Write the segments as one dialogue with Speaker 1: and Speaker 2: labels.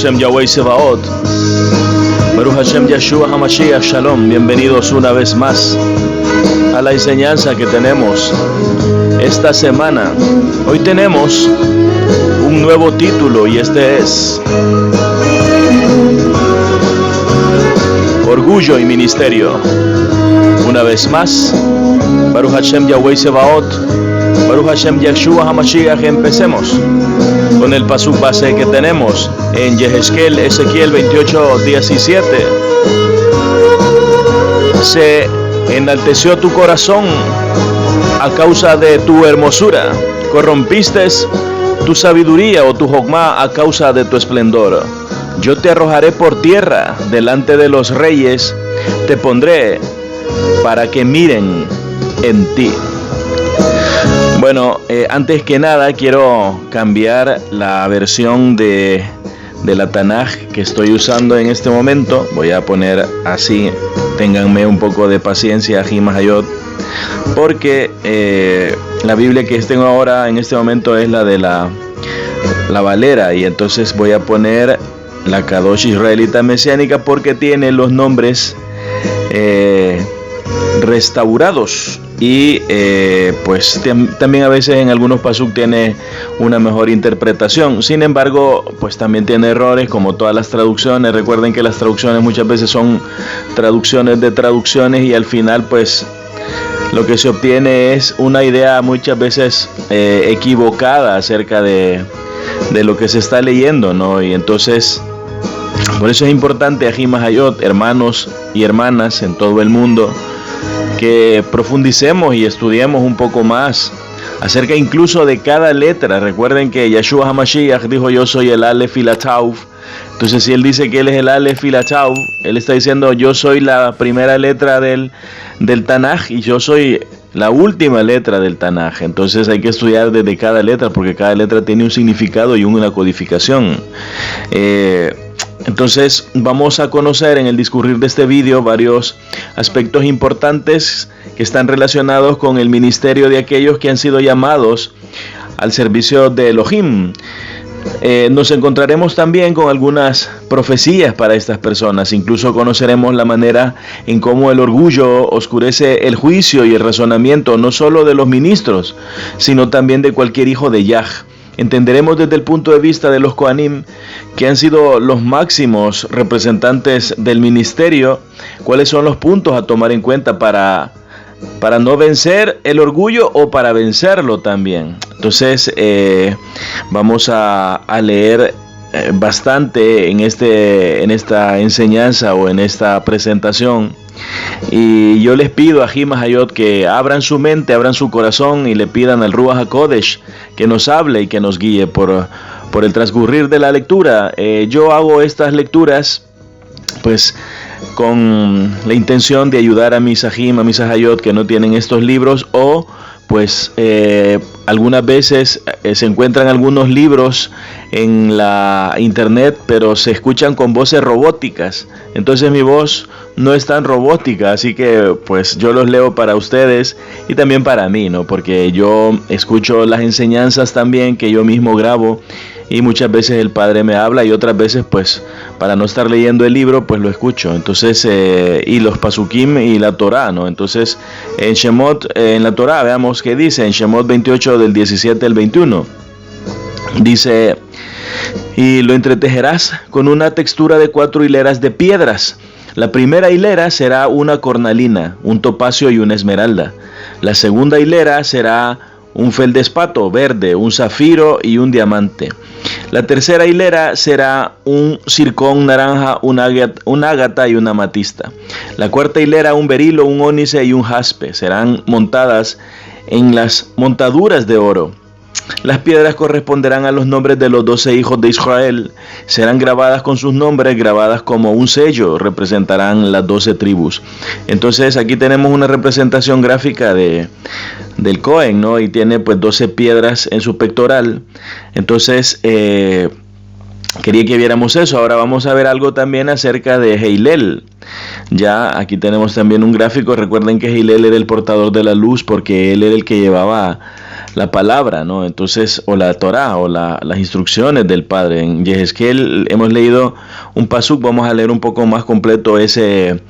Speaker 1: Hashem Yahweh Sebaot, Baruch Hashem Yeshua HaMashiach Shalom. Bienvenidos una vez más a la enseñanza que tenemos esta semana. Hoy tenemos un nuevo título y este es Orgullo y Ministerio. Una vez más, Baruch Hashem Yahweh Sebaot, Baruch Hashem Yeshua HaMashiach. Empecemos con el pasuk base que tenemos en Ezequiel 28:17. Se enalteció tu corazón a causa de tu hermosura, corrompiste tu sabiduría o tu jokmá a causa de tu esplendor. Yo te arrojaré por tierra delante de los reyes, te pondré para que miren en ti. Bueno, antes que nada quiero cambiar la versión de la Tanaj que estoy usando en este momento. Voy a poner así, ténganme un poco de paciencia, Jimahayot, porque la Biblia que tengo ahora en este momento es la de la Valera, y entonces voy a poner la Kadosh Israelita Mesiánica porque tiene los nombres restaurados. Y pues también a veces en algunos pasuk tiene una mejor interpretación. Sin embargo, pues también tiene errores como todas las traducciones. Recuerden que las traducciones muchas veces son traducciones de traducciones y al final pues lo que se obtiene es una idea muchas veces equivocada acerca de lo que se está leyendo, ¿no? Y entonces por eso es importante, Ajimahayot, hermanos y hermanas en todo el mundo, que profundicemos y estudiemos un poco más acerca incluso de cada letra. Recuerden que Yeshua HaMashiach dijo: yo soy el Aleph y la Tav. Entonces si él dice que él es el Aleph y la Tav, él está diciendo: yo soy la primera letra del Tanaj y yo soy la última letra del Tanaj. Entonces hay que estudiar desde cada letra porque cada letra tiene un significado y una codificación. Entonces vamos a conocer en el discurrir de este vídeo varios aspectos importantes que están relacionados con el ministerio de aquellos que han sido llamados al servicio de Elohim. Nos encontraremos también con algunas profecías para estas personas. Incluso conoceremos la manera en cómo el orgullo oscurece el juicio y el razonamiento no solo de los ministros, sino también de cualquier hijo de Yah. Entenderemos desde el punto de vista de los Kohanim, que han sido los máximos representantes del ministerio, cuáles son los puntos a tomar en cuenta para no vencer el orgullo o para vencerlo también. Entonces vamos a leer bastante en esta enseñanza o en esta presentación. Y yo les pido a Jimahayot que abran su mente, abran su corazón y le pidan al Ruach HaKodesh que nos hable y que nos guíe por el transcurrir de la lectura. Yo hago estas lecturas pues con la intención de ayudar a mis Ajim, a mis Ajayot que no tienen estos libros, o pues algunas veces se encuentran algunos libros en la internet pero se escuchan con voces robóticas. Entonces mi voz no es tan robótica, así que pues yo los leo para ustedes y también para mí, ¿no? Porque yo escucho las enseñanzas también que yo mismo grabo y muchas veces el Padre me habla y otras veces pues para no estar leyendo el libro pues lo escucho. Entonces y los pasukim y la Torah, ¿no? Entonces en Shemot, en la Torah, veamos qué dice en Shemot 28 del 17 al 21. Dice: y lo entretejerás con una textura de 4 hileras de piedras. La primera hilera será una cornalina, un topacio y una esmeralda. La segunda hilera será un feldespato verde, un zafiro y un diamante. La tercera hilera será un zircón naranja, un ágata y una amatista. La cuarta hilera un berilo, un ónice y un jaspe. Serán montadas en las montaduras de oro. Las piedras corresponderán a los nombres de los 12 hijos de Israel. Serán grabadas con sus nombres, grabadas como un sello. Representarán las 12 tribus. Entonces aquí tenemos una representación gráfica del Cohen, ¿no? Y tiene pues 12 piedras en su pectoral. Entonces quería que viéramos eso. Ahora vamos a ver algo también acerca de Heilel. Ya aquí tenemos también un gráfico. Recuerden que Heilel era el portador de la luz porque él era el que llevaba la palabra, ¿no? Entonces, o la Torá, o las instrucciones del Padre. En Yehezkel hemos leído un pasuk, vamos a leer un poco más completo ese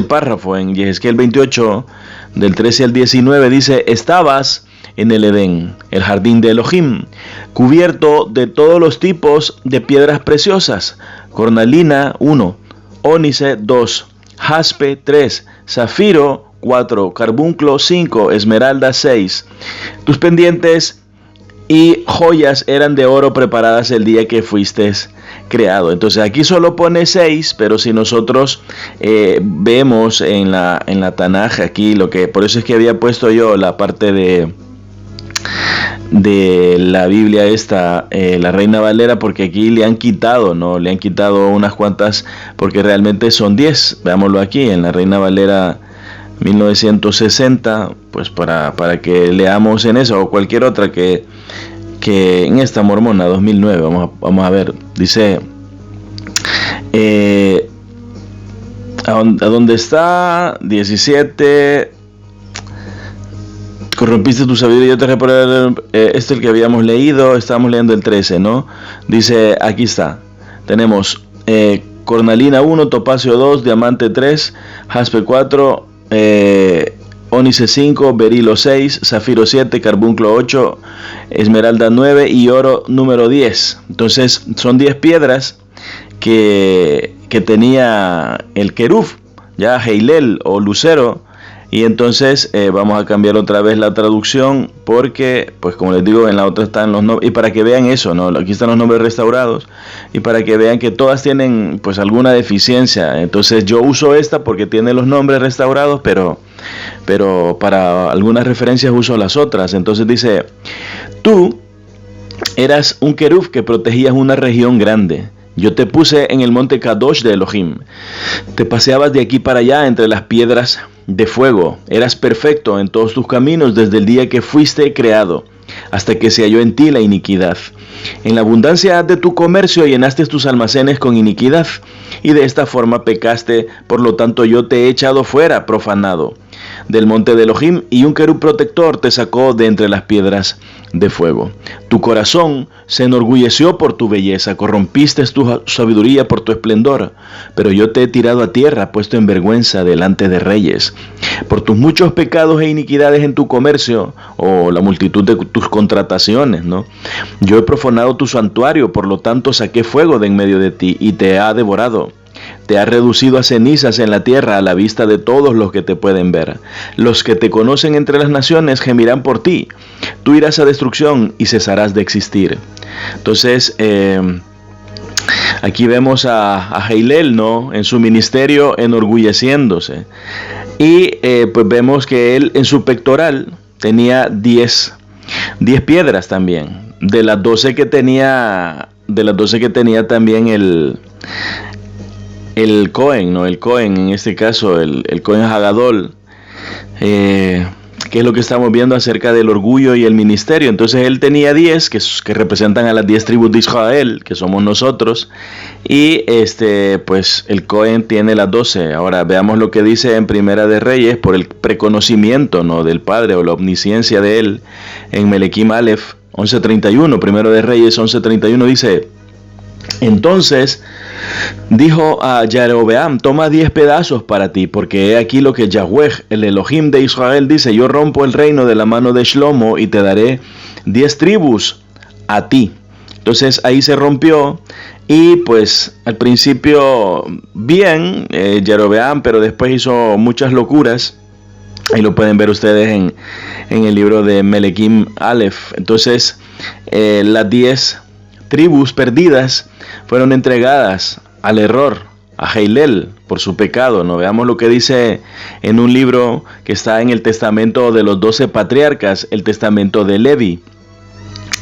Speaker 1: párrafo. En Yehezkel 28, del 13 al 19, dice: estabas en el Edén, el jardín de Elohim, cubierto de todos los tipos de piedras preciosas: cornalina 1, ónice 2, jaspe 3, zafiro 4, carbunclo 5, esmeralda 6. Tus pendientes y joyas eran de oro preparadas el día que fuiste creado. Entonces aquí solo pone 6, pero si nosotros vemos en la Tanaj aquí, por eso es que había puesto yo la parte de la Biblia esta, la Reina Valera, porque aquí le han quitado, ¿no? Le han quitado unas cuantas, porque realmente son 10. Veámoslo aquí en la Reina Valera 1960, pues para que leamos en esa o cualquier otra que en esta Mormona 2009, vamos a ver, dice, a donde está 17, corrompiste tu sabiduría y yo te repararé. Este es el que habíamos leído, estábamos leyendo el 13, ¿no? Dice, aquí está, tenemos cornalina 1, topacio 2, diamante 3, jaspe 4, ónice 5, berilo 6, zafiro 7, carbunclo 8, esmeralda 9 y oro número 10. Entonces son 10 piedras que tenía el querub, ya Heilel o lucero. Y entonces vamos a cambiar otra vez la traducción, porque, pues como les digo, en la otra están los nombres, y para que vean eso, ¿no? Aquí están los nombres restaurados, y para que vean que todas tienen pues alguna deficiencia. Entonces yo uso esta porque tiene los nombres restaurados, pero para algunas referencias uso las otras. Entonces dice, tú eras un querub que protegías una región grande. Yo te puse en el monte Kadosh de Elohim. Te paseabas de aquí para allá entre las piedras de fuego. Eras perfecto en todos tus caminos desde el día que fuiste creado, hasta que se halló en ti la iniquidad. En la abundancia de tu comercio llenaste tus almacenes con iniquidad, y de esta forma pecaste. Por lo tanto yo te he echado fuera, profanado, del monte de Elohim, y un querub protector te sacó de entre las piedras de fuego. Tu corazón se enorgulleció por tu belleza, corrompiste tu sabiduría por tu esplendor, pero yo te he tirado a tierra, puesto en vergüenza delante de reyes. Por tus muchos pecados e iniquidades en tu comercio, o la multitud de tus contrataciones, ¿no? Yo he profanado tu santuario, por lo tanto saqué fuego de en medio de ti y te ha devorado. Te ha reducido a cenizas en la tierra a la vista de todos los que te pueden ver. Los que te conocen entre las naciones gemirán por ti. Tú irás a destrucción y cesarás de existir. Entonces, aquí vemos a Heilel, ¿no? En su ministerio enorgulleciéndose. Y pues vemos que él en su pectoral tenía 10 piedras también. De las 12 que tenía también el Cohen, ¿no? El Cohen, en este caso, el Cohen Hagadol, que es lo que estamos viendo acerca del orgullo y el ministerio. Entonces él tenía 10 que representan a las 10 tribus de Israel, que somos nosotros, y pues el Cohen tiene las 12. Ahora veamos lo que dice en Primera de Reyes, por el preconocimiento, ¿no? del Padre, o la omnisciencia de él, en Melequim Aleph 11:31, Primero de Reyes 11:31 dice: entonces dijo a Jerobeam, toma 10 pedazos para ti, porque he aquí lo que Yahweh, el Elohim de Israel, dice: yo rompo el reino de la mano de Shlomo y te daré 10 tribus a ti. Entonces ahí se rompió, y pues al principio bien Jerobeam, pero después hizo muchas locuras. Ahí lo pueden ver ustedes en el libro de Melequim Aleph. Entonces las 10 tribus perdidas fueron entregadas al error, a Heilel, por su pecado, ¿no? Veamos lo que dice en un libro que está en el testamento de los 12 patriarcas, el testamento de Levi,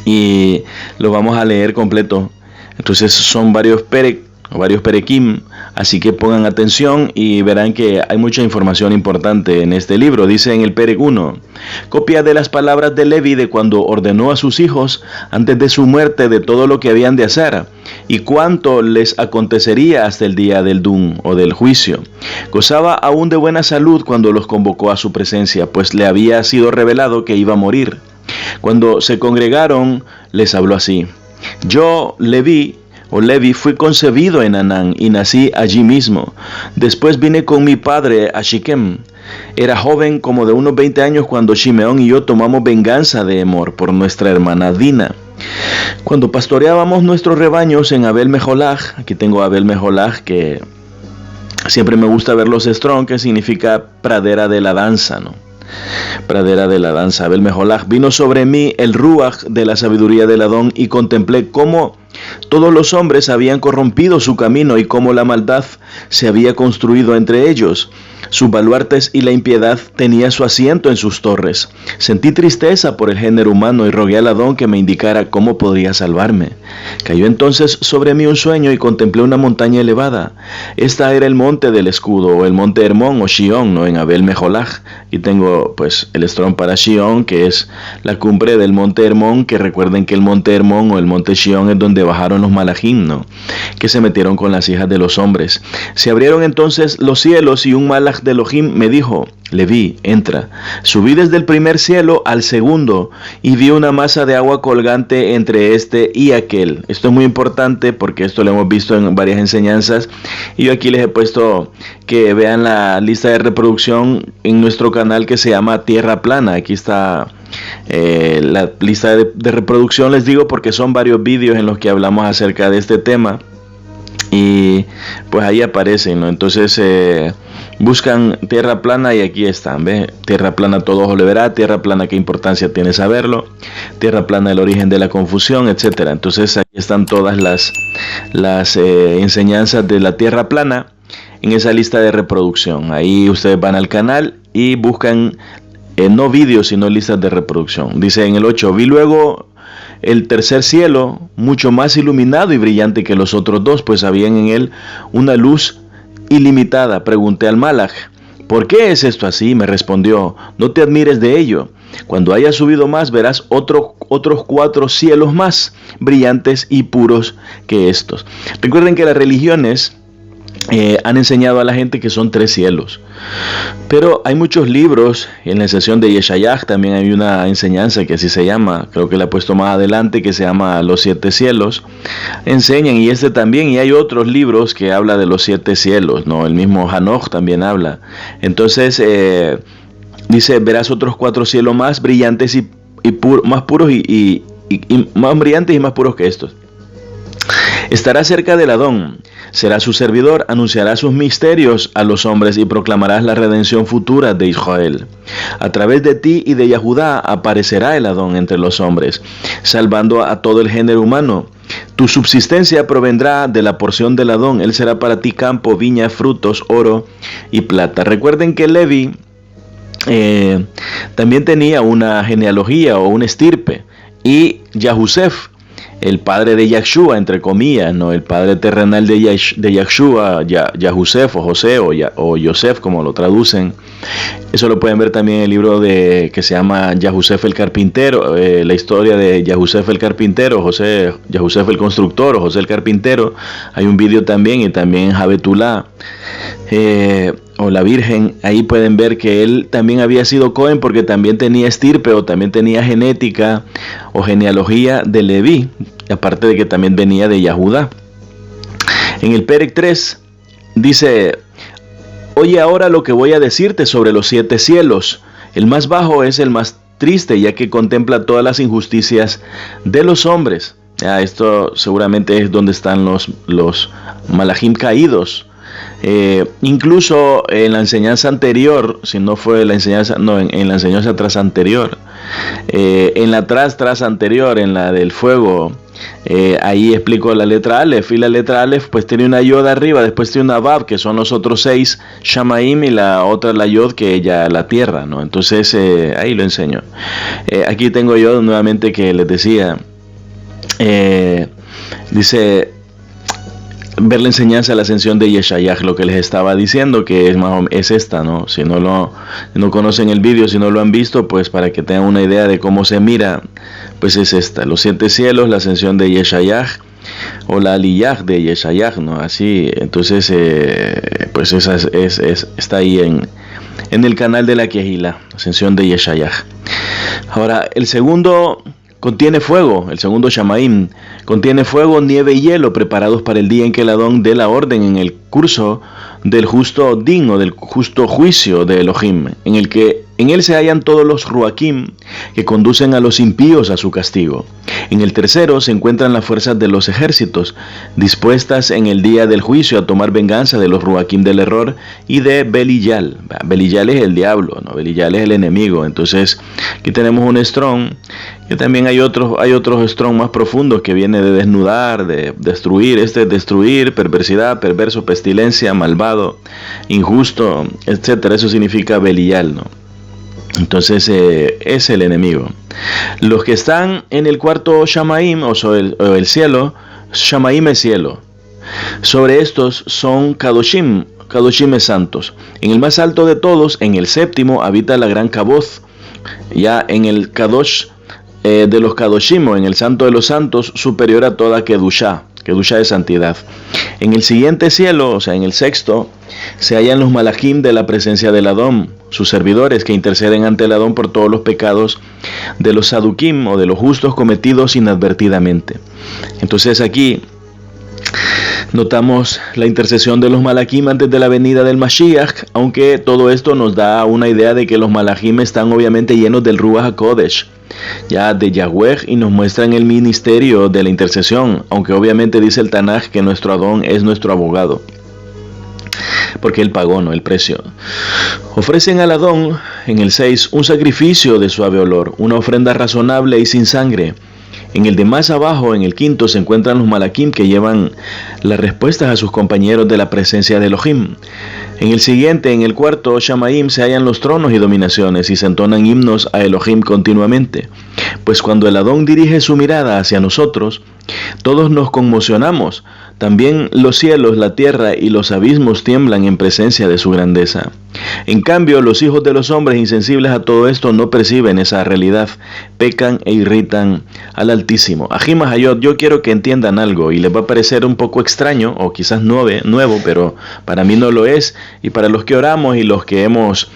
Speaker 1: y lo vamos a leer completo. Entonces son varios perequim, así que pongan atención y verán que hay mucha información importante en este libro. Dice en el perec 1, copia de las palabras de Levi de cuando ordenó a sus hijos antes de su muerte de todo lo que habían de hacer y cuánto les acontecería hasta el día del Dum o del juicio. Gozaba aún de buena salud cuando los convocó a su presencia, pues le había sido revelado que iba a morir. Cuando se congregaron, les habló así: yo, Leví, fui concebido en Anán y nací allí mismo. Después vine con mi padre a Shiquem. Era joven, como de unos 20 años, cuando Shimeón y yo tomamos venganza de Emor por nuestra hermana Dina. Cuando pastoreábamos nuestros rebaños en Abel Meholaj, aquí tengo Abel Meholaj, que siempre me gusta ver los strong, que significa pradera de la danza, ¿no? Pradera de la danza. Abel Meholaj: vino sobre mí el ruach de la sabiduría del Adón, y contemplé cómo todos los hombres habían corrompido su camino y cómo la maldad se había construido entre ellos. Sus baluartes y la impiedad tenía su asiento en sus torres. Sentí tristeza por el género humano y rogué al Adón que me indicara cómo podría salvarme. Cayó entonces sobre mí un sueño y contemplé una montaña elevada. Esta era el monte del escudo, o el monte Hermón, o Shión, ¿no? En Abel Meholaj. Y tengo pues el estrón para Shión, que es la cumbre del monte Hermón, que recuerden que el monte Hermón o el monte Shión es donde bajaron los malajim, ¿no? Que se metieron con las hijas de los hombres. Se abrieron entonces los cielos y un malaj de Elohim me dijo: Leví, entra. Subí desde el primer cielo al segundo y vi una masa de agua colgante entre este y aquel. Esto es muy importante porque esto lo hemos visto en varias enseñanzas, y yo aquí les he puesto que vean la lista de reproducción en nuestro canal que se llama Tierra Plana. Aquí está la lista de reproducción, les digo, porque son varios vídeos en los que hablamos acerca de este tema y pues ahí aparecen, ¿no? Entonces buscan Tierra Plana y aquí están, ¿ves? Tierra Plana, todo ojo le verá. Tierra Plana, qué importancia tiene saberlo. Tierra Plana, el origen de la confusión, etcétera. Entonces aquí están todas las enseñanzas de la Tierra Plana en esa lista de reproducción. Ahí ustedes van al canal y buscan no vídeos sino listas de reproducción. Dice en el 8: vi luego el tercer cielo, mucho más iluminado y brillante que los otros dos, pues habían en él una luz ilimitada. Pregunté al malaj: ¿por qué es esto así? Me respondió: no te admires de ello. Cuando hayas subido más, verás otros 4 cielos más brillantes y puros que estos. Recuerden que las religiones han enseñado a la gente que son 3 cielos, pero hay muchos libros. En la sesión de Yeshayach también hay una enseñanza que así se llama, creo que la he puesto más adelante, que se llama Los 7 cielos. Enseñan, y este también, y hay otros libros que habla de los 7 cielos, ¿no? El mismo Hanoch también habla. Entonces dice: verás otros 4 cielos más brillantes y más puros y más brillantes y más puros que estos. Estará cerca del Adón, será su servidor, anunciará sus misterios a los hombres y proclamarás la redención futura de Israel. A través de ti y de Yahudá aparecerá el Adón entre los hombres, salvando a todo el género humano. Tu subsistencia provendrá de la porción del Adón. Él será para ti campo, viña, frutos, oro y plata. Recuerden que Leví también tenía una genealogía o una estirpe, y Yahusef, el padre de Yahshua, entre comillas, ¿no? El padre terrenal de Yahshua, Yahusef o José o Yosef, como lo traducen. Eso lo pueden ver también en el libro que se llama Yahusef el carpintero, la historia de Yahusef el carpintero, Yahusef el constructor o José el carpintero. Hay un video también, y también Jabetulá, o la Virgen. Ahí pueden ver que él también había sido Cohen, porque también tenía estirpe o también tenía genética o genealogía de Leví, aparte de que también venía de Yahudá. En el Perec 3 dice: oye ahora lo que voy a decirte sobre los 7 cielos. El más bajo es el más triste, ya que contempla todas las injusticias de los hombres. Esto seguramente es donde están los malajim caídos. Incluso en la enseñanza anterior, si no fue la enseñanza, no, en la enseñanza tras anterior, en la tras anterior, en la del fuego, ahí explico la letra Aleph, y la letra Aleph pues tiene una Yod arriba, después tiene una Vav, que son los otros 6 Shamaim, y la otra la Yod, que ya la tierra, ¿no? Entonces ahí lo enseño. Aquí tengo yo nuevamente que les decía, dice: ver la enseñanza de la ascensión de Yeshayach, lo que les estaba diciendo, que es esta, ¿no? Si no conocen el vídeo, si no lo han visto, pues para que tengan una idea de cómo se mira, pues es esta: los 7 cielos, la ascensión de Yeshayach, o la Aliyah de Yeshayach, ¿no? Así, entonces, pues esa está ahí en el canal de la Kehila, ascensión de Yeshayah. Ahora, el segundo contiene fuego, el segundo Shamaim, contiene fuego, nieve y hielo preparados para el día en que el Adón dé la orden en el curso del justo din o del justo juicio de Elohim, en él se hallan todos los ruakim que conducen a los impíos a su castigo. En el tercero se encuentran las fuerzas de los ejércitos, dispuestas en el día del juicio a tomar venganza de los ruakim del error y de Beliyal. Beliyal es el diablo, ¿no? Beliyal es el enemigo. Entonces, aquí tenemos un strong, que también hay otros strong más profundos que viene de desnudar, de destruir. Este es destruir, perversidad, perverso, pestilencia, malvado, injusto, etcétera. Eso significa Beliyal, ¿no? Entonces es el enemigo. Los que están en el cuarto Shamaim o el cielo, Shamaim es cielo. Sobre estos son Kadoshim, Kadoshim es santos. En el más alto de todos, en el séptimo, habita la gran Kaboth. Ya en el Kadosh de los Kadoshim, o en el santo de los santos, superior a toda Kedushá. Kedushá es santidad. En el siguiente cielo, o sea, en el sexto, se hallan los malachim de la presencia del Adón, sus servidores que interceden ante el Adón por todos los pecados de los sadukim o de los justos cometidos inadvertidamente. Entonces aquí notamos la intercesión de los malachim antes de la venida del Mashiach, aunque todo esto nos da una idea de que los malachim están obviamente llenos del Ruach HaKodesh, ya de Yahweh, y nos muestran el ministerio de la intercesión, aunque obviamente dice el Tanaj que nuestro Adón es nuestro abogado, porque él pagó, ¿no?, el precio. Ofrecen al Adón, en el 6, un sacrificio de suave olor, una ofrenda razonable y sin sangre. En el de más abajo, en el quinto, se encuentran los malakim que llevan las respuestas a sus compañeros de la presencia de Elohim. En el siguiente, en el cuarto, Shamaim, se hallan los tronos y dominaciones y se entonan himnos a Elohim continuamente. Pues cuando el Adón dirige su mirada hacia nosotros, todos nos conmocionamos. También los cielos, la tierra y los abismos tiemblan en presencia de su grandeza. En cambio, los hijos de los hombres insensibles a todo esto no perciben esa realidad, pecan e irritan al Altísimo. Ajim Hayot, yo quiero que entiendan algo y les va a parecer un poco extraño o quizás nuevo, pero para mí no lo es, y para los que oramos y los que hemos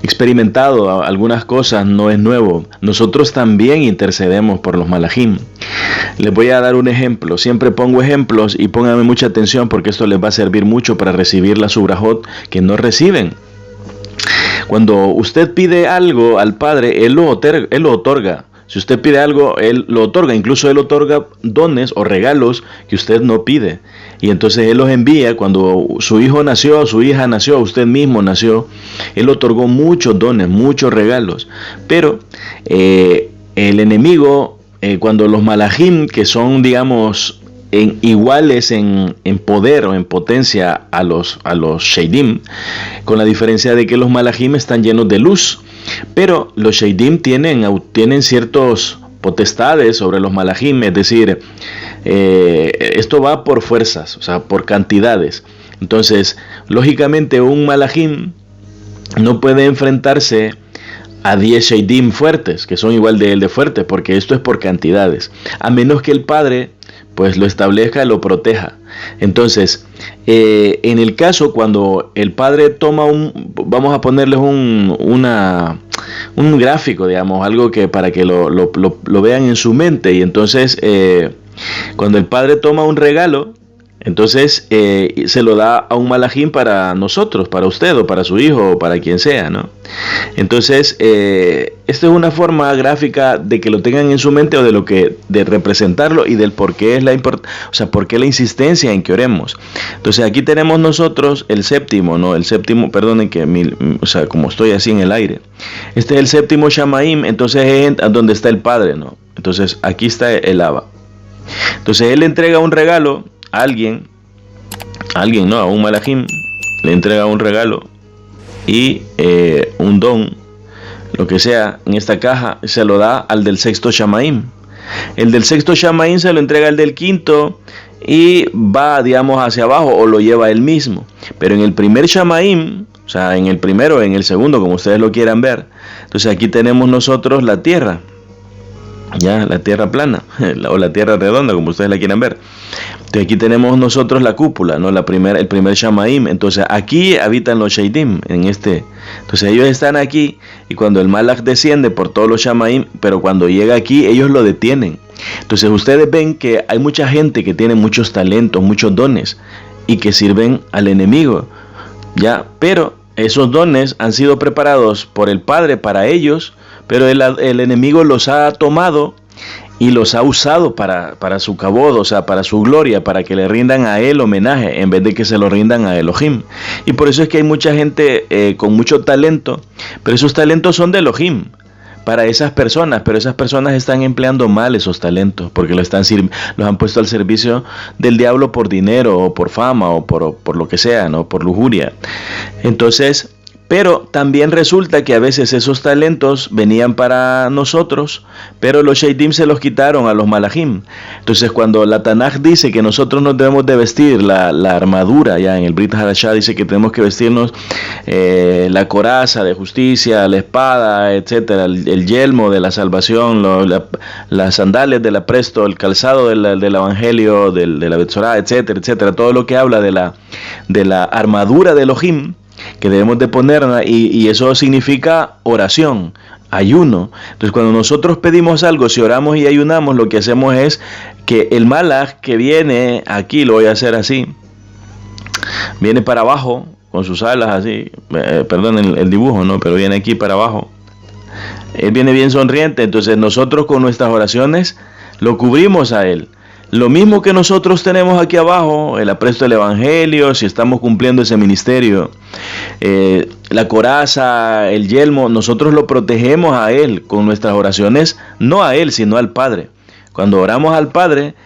Speaker 1: experimentado algunas cosas no es nuevo. Nosotros también intercedemos por los malachim. Les voy a dar un ejemplo. Siempre pongo ejemplos y pónganme mucha atención porque esto les va a servir mucho para recibir la subrajot que no reciben. Cuando usted pide algo al Padre, Él lo otorga. Si usted pide algo, Él lo otorga. Incluso Él otorga dones o regalos que usted no pide. Y entonces Él los envía. Cuando su hijo nació, su hija nació, usted mismo nació, Él otorgó muchos dones, muchos regalos. Pero el enemigo, cuando los malachim, que son, digamos, iguales en poder o en potencia a los sheidim, con la diferencia de que los malachim están llenos de luz, pero los sheidim tienen ciertos potestades sobre los malachim, es decir, esto va por fuerzas, o sea, por cantidades. Entonces, lógicamente un malachim no puede enfrentarse a 10 sheidim fuertes, que son igual de él de fuertes, porque esto es por cantidades, a menos que el Padre pues lo establezca, lo proteja. Entonces, en el caso cuando el Padre toma vamos a ponerles un gráfico, digamos, algo que para que lo vean en su mente, y entonces cuando el Padre toma un regalo, entonces se lo da a un malachim para nosotros, para usted o para su hijo o para quien sea, ¿no? Entonces esto es una forma gráfica de que lo tengan en su mente, o de representarlo y del por qué es por qué la insistencia en que oremos. Entonces aquí tenemos nosotros el séptimo, ¿no? El séptimo, perdonen que como estoy así en el aire. Este es el séptimo Shamaim, entonces es donde está el Padre, ¿no? Entonces aquí está el Abba. Entonces Él le entrega un regalo a alguien, no, a un malachim, le entrega un regalo y un don, lo que sea, en esta caja, se lo da al del sexto Shamaim. El del sexto Shamaim se lo entrega al del quinto y va, digamos, hacia abajo, o lo lleva él mismo. Pero en el primer Shamaim, o sea, en el primero, en el segundo, como ustedes lo quieran ver, entonces aquí tenemos nosotros la tierra. Ya, la tierra plana, o la tierra redonda, como ustedes la quieran ver. Entonces aquí tenemos nosotros la cúpula, ¿no? El primer Shamaim. Entonces aquí habitan los Sheidim, Entonces ellos están aquí, y cuando el Malach desciende por todos los Shamaim, pero cuando llega aquí ellos lo detienen. Entonces ustedes ven que hay mucha gente que tiene muchos talentos, muchos dones, y que sirven al enemigo, ¿ya? Pero esos dones han sido preparados por el Padre para ellos, pero el enemigo los ha tomado y los ha usado para su cabod, o sea, para su gloria, para que le rindan a él homenaje, en vez de que se lo rindan a Elohim. Y por eso es que hay mucha gente con mucho talento, pero esos talentos son de Elohim, para esas personas, pero esas personas están empleando mal esos talentos, porque los han puesto al servicio del diablo por dinero, o por fama, o por lo que sea, ¿no? Por lujuria. Entonces, pero también resulta que a veces esos talentos venían para nosotros, pero los Sheidim se los quitaron a los Malachim. Entonces cuando la Tanaj dice que nosotros nos debemos de vestir la armadura, ya en el Brit Hadashah dice que tenemos que vestirnos la coraza de justicia, la espada, etcétera, el yelmo de la salvación, las sandalias del apresto, el calzado del evangelio, de la Betzorah, etcétera, etcétera, todo lo que habla de la armadura de Elohim, que debemos de ponerla, y eso significa oración, ayuno. Entonces cuando nosotros pedimos algo, si oramos y ayunamos, lo que hacemos es que el malach que viene aquí, lo voy a hacer así, viene para abajo con sus alas así, perdón el dibujo, ¿no? Pero viene aquí para abajo, él viene bien sonriente. Entonces nosotros con nuestras oraciones lo cubrimos a él. Lo mismo que nosotros tenemos aquí abajo, el apresto del evangelio, si estamos cumpliendo ese ministerio, la coraza, el yelmo, nosotros lo protegemos a él con nuestras oraciones, no a él, sino al Padre. Cuando oramos al Padre,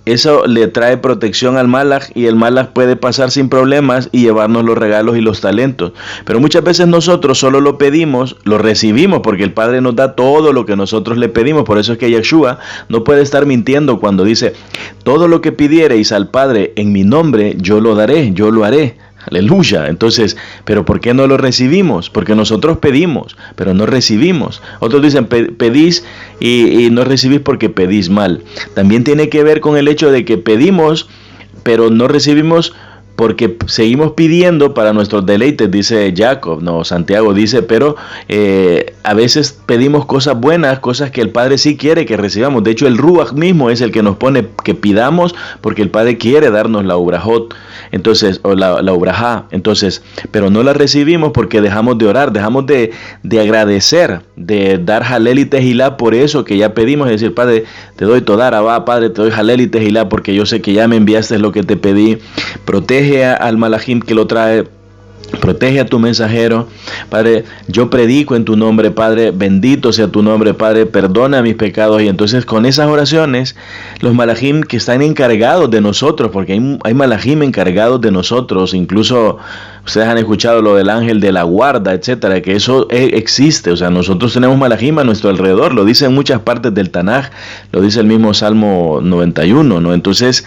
Speaker 1: eso le trae protección al Malach, y el Malach puede pasar sin problemas y llevarnos los regalos y los talentos. Pero muchas veces nosotros solo lo pedimos, lo recibimos, porque el Padre nos da todo lo que nosotros le pedimos. Por eso es que Yeshua no puede estar mintiendo cuando dice: todo lo que pidiereis al Padre en mi nombre, yo lo daré, yo lo haré. Aleluya. Entonces, ¿pero por qué no lo recibimos? Porque nosotros pedimos, pero no recibimos. Otros dicen, pedís y no recibís porque pedís mal. También tiene que ver con el hecho de que pedimos, pero no recibimos porque seguimos pidiendo para nuestros deleites, dice Jacob, no, Santiago dice, pero a veces pedimos cosas buenas, cosas que el Padre sí quiere que recibamos. De hecho, el Ruach mismo es el que nos pone que pidamos, porque el Padre quiere darnos la Ubrajot, entonces, o la Ubrajá, entonces, pero no la recibimos porque dejamos de orar, dejamos de agradecer, de dar Halel y Tejilá por eso que ya pedimos, es decir, Padre, te doy toda Rabá, Padre, te doy Halel y Tejilá porque yo sé que ya me enviaste lo que te pedí. Protege al Malachim que lo trae, protege a tu mensajero, Padre, yo predico en tu nombre, Padre, bendito sea tu nombre, Padre, perdona mis pecados. Y entonces con esas oraciones, los malachim que están encargados de nosotros, porque hay malachim encargados de nosotros, incluso ustedes han escuchado lo del ángel de la guarda, etcétera, que eso existe. O sea, nosotros tenemos malachim a nuestro alrededor, lo dice en muchas partes del Tanaj, lo dice el mismo Salmo 91, ¿no? Entonces,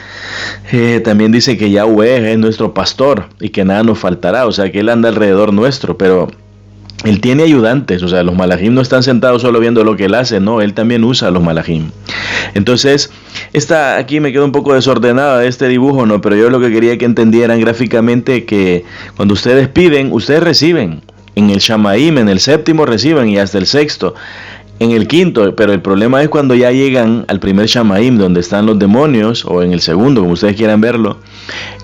Speaker 1: también dice que Yahweh es nuestro pastor y que nada nos faltará, o sea, que Él anda alrededor nuestro, pero Él tiene ayudantes. O sea, los malachim no están sentados solo viendo lo que Él hace, no, Él también usa a los malachim. Entonces, aquí me quedó un poco desordenada este dibujo, ¿no? Pero yo lo que quería que entendieran gráficamente, que cuando ustedes piden, ustedes reciben. En el Shamaim, en el séptimo reciben, y hasta el sexto. En el quinto, pero el problema es cuando ya llegan al primer Shamaim, donde están los demonios, o en el segundo, como ustedes quieran verlo,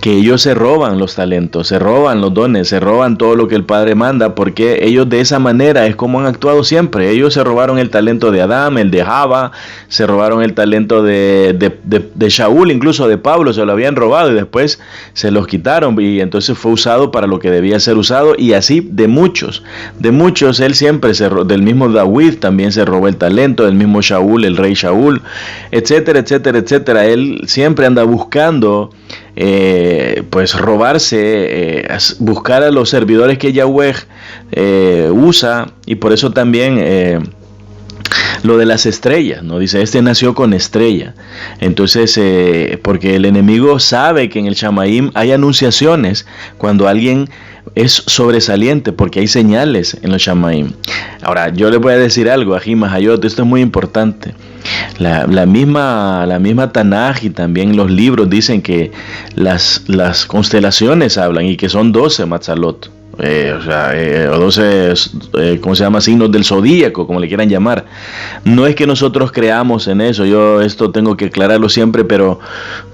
Speaker 1: que ellos se roban los talentos, se roban los dones, se roban todo lo que el Padre manda, porque ellos de esa manera es como han actuado siempre. Ellos se robaron el talento de Adán, el de Java, se robaron el talento de Shaul, incluso de Pablo, se lo habían robado y después se los quitaron, y entonces fue usado para lo que debía ser usado, y así de muchos, él siempre del mismo David también se robó el talento, del mismo Shaul, el rey Shaul, etcétera, etcétera, etcétera. Él siempre anda buscando pues robarse, buscar a los servidores que Yahweh usa, y por eso también lo de las estrellas, ¿no? Dice, este nació con estrella. Entonces, porque el enemigo sabe que en el Shamaim hay anunciaciones. Cuando alguien es sobresaliente porque hay señales en los Shamaim. Ahora, yo les voy a decir algo, Ají Mahayot, esto es muy importante. La misma Tanaj y también los libros dicen que las constelaciones hablan y que son 12 Matzalot. O 12, ¿cómo se llama? Signos del zodíaco, como le quieran llamar. No es que nosotros creamos en eso, yo esto tengo que aclararlo siempre, pero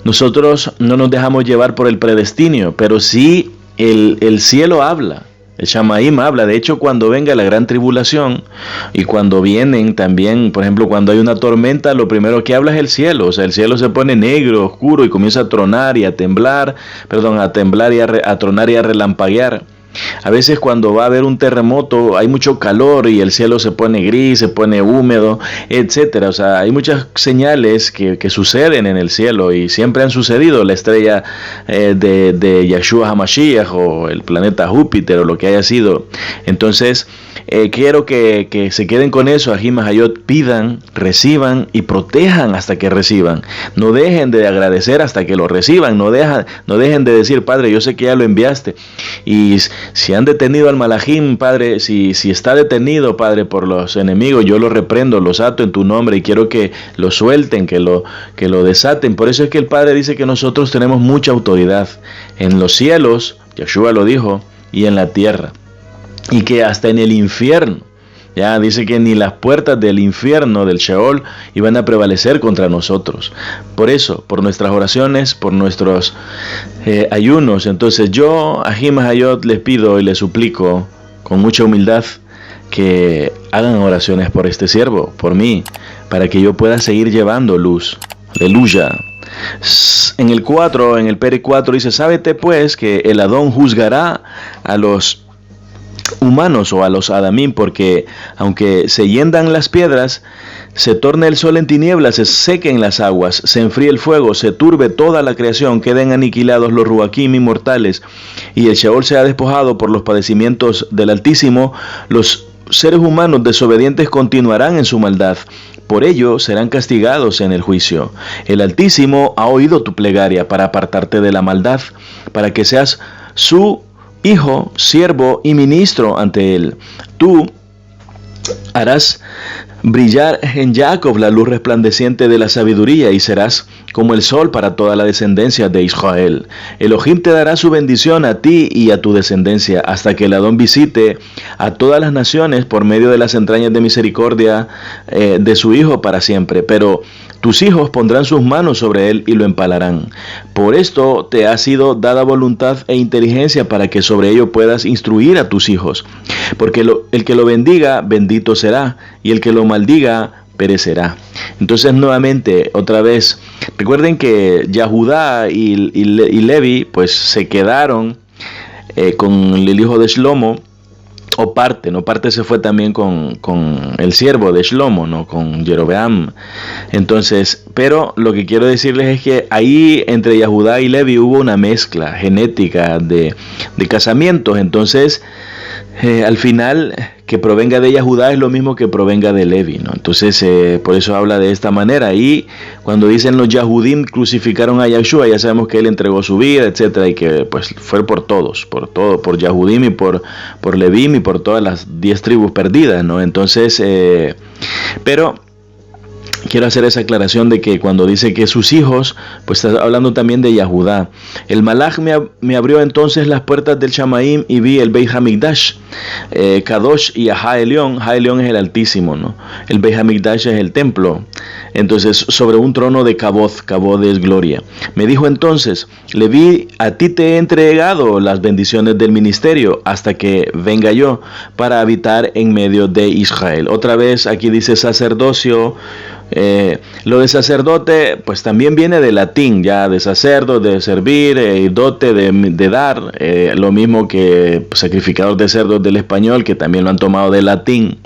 Speaker 1: nosotros no nos dejamos llevar por el predestinio, pero sí el cielo habla. El Shamaim habla. De hecho, cuando venga la gran tribulación y cuando vienen también, por ejemplo, cuando hay una tormenta, lo primero que habla es el cielo. O sea, el cielo se pone negro, oscuro y comienza a tronar y a temblar, a temblar y a tronar y a relampaguear. A veces cuando va a haber un terremoto hay mucho calor y el cielo se pone gris, se pone húmedo, etcétera. O sea, hay muchas señales que suceden en el cielo y siempre han sucedido. La estrella de Yahshua HaMashiach o el planeta Júpiter o lo que haya sido. Entonces, quiero que se queden con eso. Ají Mahayot, pidan, reciban y protejan hasta que reciban. No dejen de agradecer hasta que lo reciban. No dejen de decir, Padre, yo sé que ya lo enviaste. Y si han detenido al Malachim, Padre, si está detenido, Padre, por los enemigos, yo lo reprendo, los ato en tu nombre y quiero que lo suelten, que lo desaten. Por eso es que el Padre dice que nosotros tenemos mucha autoridad en los cielos, Yahshua lo dijo, y en la tierra. Y que hasta en el infierno, ya dice que ni las puertas del infierno, del Sheol, iban a prevalecer contra nosotros. Por eso, por nuestras oraciones, por nuestros ayunos. Entonces yo, Ají Mahayot, les pido y les suplico con mucha humildad que hagan oraciones por este siervo, por mí, para que yo pueda seguir llevando luz. Aleluya. En el 4, en el Pere 4 dice, sábete pues que el Adón juzgará a los humanos o a los Adamim, porque aunque se hiendan las piedras, se torne el sol en tinieblas, se sequen las aguas, se enfríe el fuego, se turbe toda la creación, queden aniquilados los Ruaquim inmortales, y el Sheol sea despojado por los padecimientos del Altísimo, los seres humanos desobedientes continuarán en su maldad. Por ello serán castigados en el juicio. El Altísimo ha oído tu plegaria para apartarte de la maldad, para que seas su hijo, siervo y ministro ante él. Tú harás brillar en Jacob la luz resplandeciente de la sabiduría y serás como el sol para toda la descendencia de Israel. Elohim te dará su bendición a ti y a tu descendencia hasta que el Adón visite a todas las naciones por medio de las entrañas de misericordia de su Hijo para siempre. Pero tus hijos pondrán sus manos sobre él y lo empalarán. Por esto te ha sido dada voluntad e inteligencia para que sobre ello puedas instruir a tus hijos. Porque el que lo bendiga, bendito será, y el que lo maldiga, perecerá. Entonces nuevamente, otra vez, recuerden que Yahudá y Levi pues se quedaron con el hijo de Shlomo, o parte se fue también con el siervo de Shlomo, ¿no? Con Jerobeam. Entonces, pero lo que quiero decirles es que ahí entre Yahudá y Levi hubo una mezcla genética de casamientos. Entonces, al final, que provenga de Yahudá es lo mismo que provenga de Levi, ¿no? Entonces, por eso habla de esta manera. Y cuando dicen los Yahudim crucificaron a Yahshua, ya sabemos que él entregó su vida, etcétera, y que pues fue por todos, por Yahudim y por Levim y por todas las 10 tribus perdidas, ¿no? Entonces, pero quiero hacer esa aclaración de que cuando dice que sus hijos, pues está hablando también de Yahudá. El Malach me abrió entonces las puertas del Shamaim y vi el Beit Hamikdash, Kadosh y Ha Elyon. Ha Elyon es el Altísimo, ¿no? El Beit Hamikdash es el templo. Entonces, sobre un trono de Kabod es gloria. Me dijo entonces, Leví, a ti te he entregado las bendiciones del ministerio hasta que venga yo para habitar en medio de Israel. Otra vez aquí dice sacerdocio. Lo de sacerdote pues también viene de latín, ya de sacerdo, de servir, dote, de dar, lo mismo que sacrificador de cerdos del español, que también lo han tomado del latín.